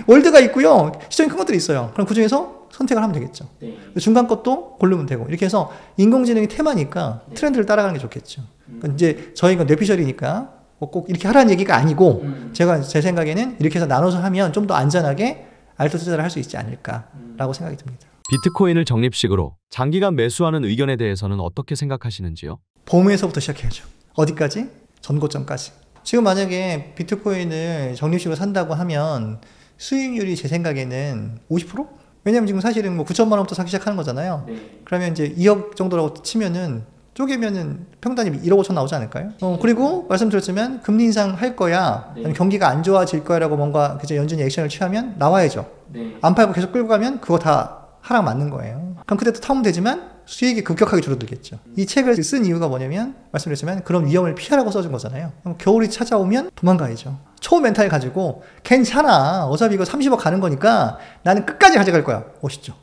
월드가 있고요. 시총이 큰 것들이 있어요. 그럼 그 중에서 선택을 하면 되겠죠. 네. 중간 것도 고르면 되고 이렇게 해서 인공지능이 테마니까 트렌드를 따라가는 게 좋겠죠. 그러니까 이제 저희가 뇌피셜이니까 꼭 이렇게 하라는 얘기가 아니고 제가 제 생각에는 이렇게 해서 나눠서 하면 좀 더 안전하게 알트 투자를 할 수 있지 않을까라고 생각이 듭니다. 비트코인을 적립식으로 장기간 매수하는 의견에 대해서는 어떻게 생각하시는지요? 봄에서부터 시작해야죠. 어디까지? 전고점까지. 지금 만약에 비트코인을 적립식으로 산다고 하면 수익률이 제 생각에는 50%? 왜냐면 지금 사실은 뭐 9천만 원부터 사기 시작하는 거잖아요. 네. 그러면 이제 2억 정도라고 치면은 쪼개면은 평단이 1억 5천 나오지 않을까요? 그리고 말씀드렸지만 금리 인상 할 거야, 네. 아니면 경기가 안 좋아질 거야라고 뭔가 그저 연준이 액션을 취하면 나와야죠. 네. 안 팔고 계속 끌고 가면 그거 다 하락 맞는 거예요. 그럼 그때 또 타면 되지만 수익이 급격하게 줄어들겠죠. 이 책을 쓴 이유가 뭐냐면 말씀드렸지만 그런 위험을 피하라고 써준 거잖아요. 그럼 겨울이 찾아오면 도망가야죠. 초멘탈 가지고 괜찮아. 어차피 이거 30억 가는 거니까 나는 끝까지 가져갈 거야. 멋있죠.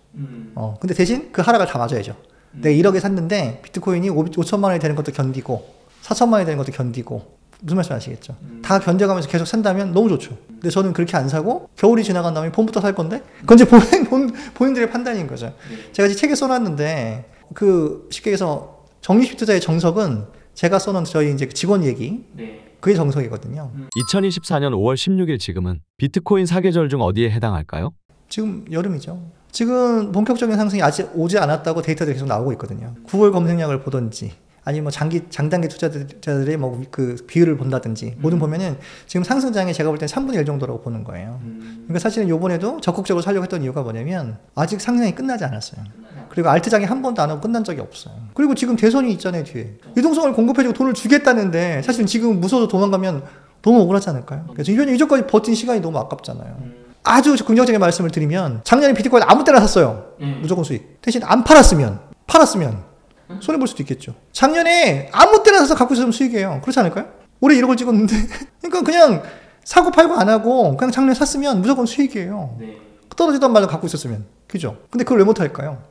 근데 대신 그 하락을 다 맞아야죠. 내가 1억에 샀는데 비트코인이 5천만 원이 되는 것도 견디고 4천만 원이 되는 것도 견디고 무슨 말씀 아시겠죠? 다 견뎌가면서 계속 산다면 너무 좋죠. 근데 저는 그렇게 안 사고 겨울이 지나간 다음에 봄부터 살 건데 그건 이제 본인들의 판단인 거죠. 네. 제가 책에 써놨는데 쉽게 해서 적립식 투자의 정석은 제가 써놓은 저희 이제 직원 얘기 네. 그게 정석이거든요. 2024년 5월 16일 지금은 비트코인 사계절 중 어디에 해당할까요? 지금 여름이죠. 지금 본격적인 상승이 아직 오지 않았다고 데이터들이 계속 나오고 있거든요. 구글 검색량을 보든지 아니면 뭐 장단기 투자자들의 뭐 그 비율을 본다든지 뭐든 보면은 지금 상승장에 제가 볼 땐 3분의 1 정도라고 보는 거예요. 그러니까 사실은 요번에도 적극적으로 살려고 했던 이유가 뭐냐면 아직 상승이 끝나지 않았어요. 그리고 알트장이 한 번도 안 하고 끝난 적이 없어요. 그리고 지금 대선이 있잖아요, 뒤에. 유동성을 공급해주고 돈을 주겠다는데 사실은 지금 무서워서 도망가면 너무 억울하지 않을까요? 그래서 이전까지 버틴 시간이 너무 아깝잖아요. 아주 긍정적인 말씀을 드리면 작년에 비트코인 아무 때나 샀어요. 무조건 수익. 대신 안 팔았으면 손해볼 수도 있겠죠. 작년에 아무 때나 사서 갖고 있으면 수익이에요. 그렇지 않을까요? 올해 1억을 찍었는데 그러니까 그냥 사고 팔고 안 하고 그냥 작년에 샀으면 무조건 수익이에요. 네. 떨어지던 말로 갖고 있었으면. 그죠? 근데 그걸 왜 못할까요?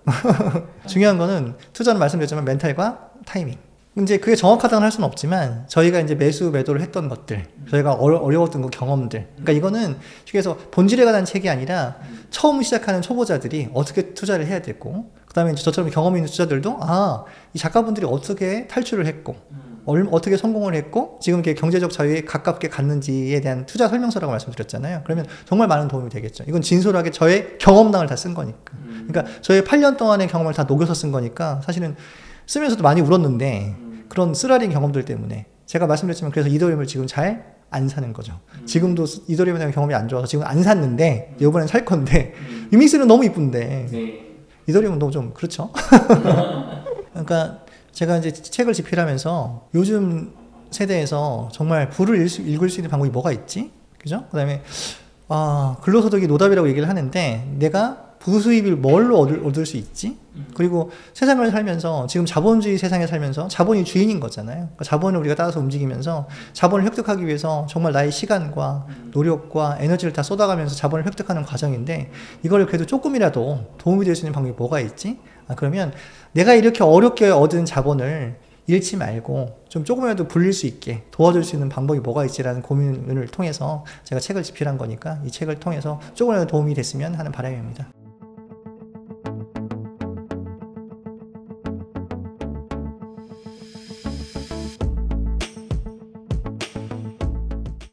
중요한 거는 투자는 말씀드렸지만 멘탈과 타이밍. 이제 그게 정확하다고 할 수는 없지만 저희가 이제 매수 매도를 했던 것들, 저희가 어려웠던 그 경험들. 그러니까 이거는 그래서 본질에 관한 책이 아니라 처음 시작하는 초보자들이 어떻게 투자를 해야 되고, 그다음에 이제 저처럼 경험이 있는 투자들도 이 작가분들이 어떻게 탈출을 했고, 어떻게 성공을 했고, 지금 이렇게 경제적 자유에 가깝게 갔는지에 대한 투자 설명서라고 말씀드렸잖아요. 그러면 정말 많은 도움이 되겠죠. 이건 진솔하게 저의 경험담을 다 쓴 거니까. 그러니까 저의 8년 동안의 경험을 다 녹여서 쓴 거니까 사실은 쓰면서도 많이 울었는데 그런 쓰라린 경험들 때문에 제가 말씀드렸지만 그래서 이더리움을 지금 잘 안 사는 거죠. 지금도 이더리움에 대한 경험이 안 좋아서 지금 안 샀는데 이번엔 살 건데 유믹스는 너무 이쁜데 이더리움은 너무 좀 그렇죠. 그러니까 제가 이제 책을 집필하면서 요즘 세대에서 정말 부를 읽을 수 있는 방법이 뭐가 있지? 그죠? 그 다음에 근로소득이 노답이라고 얘기를 하는데 내가 부수입을 뭘로 얻을 수 있지? 그리고 세상을 살면서 지금 자본주의 세상에 살면서 자본이 주인인 거잖아요. 그러니까 자본을 우리가 따라서 움직이면서 자본을 획득하기 위해서 정말 나의 시간과 노력과 에너지를 다 쏟아가면서 자본을 획득하는 과정인데 이걸 그래도 조금이라도 도움이 될 수 있는 방법이 뭐가 있지? 그러면 내가 이렇게 어렵게 얻은 자본을 잃지 말고 좀 조금이라도 불릴 수 있게 도와줄 수 있는 방법이 뭐가 있지라는 고민을 통해서 제가 책을 집필한 거니까 이 책을 통해서 조금이라도 도움이 됐으면 하는 바람입니다.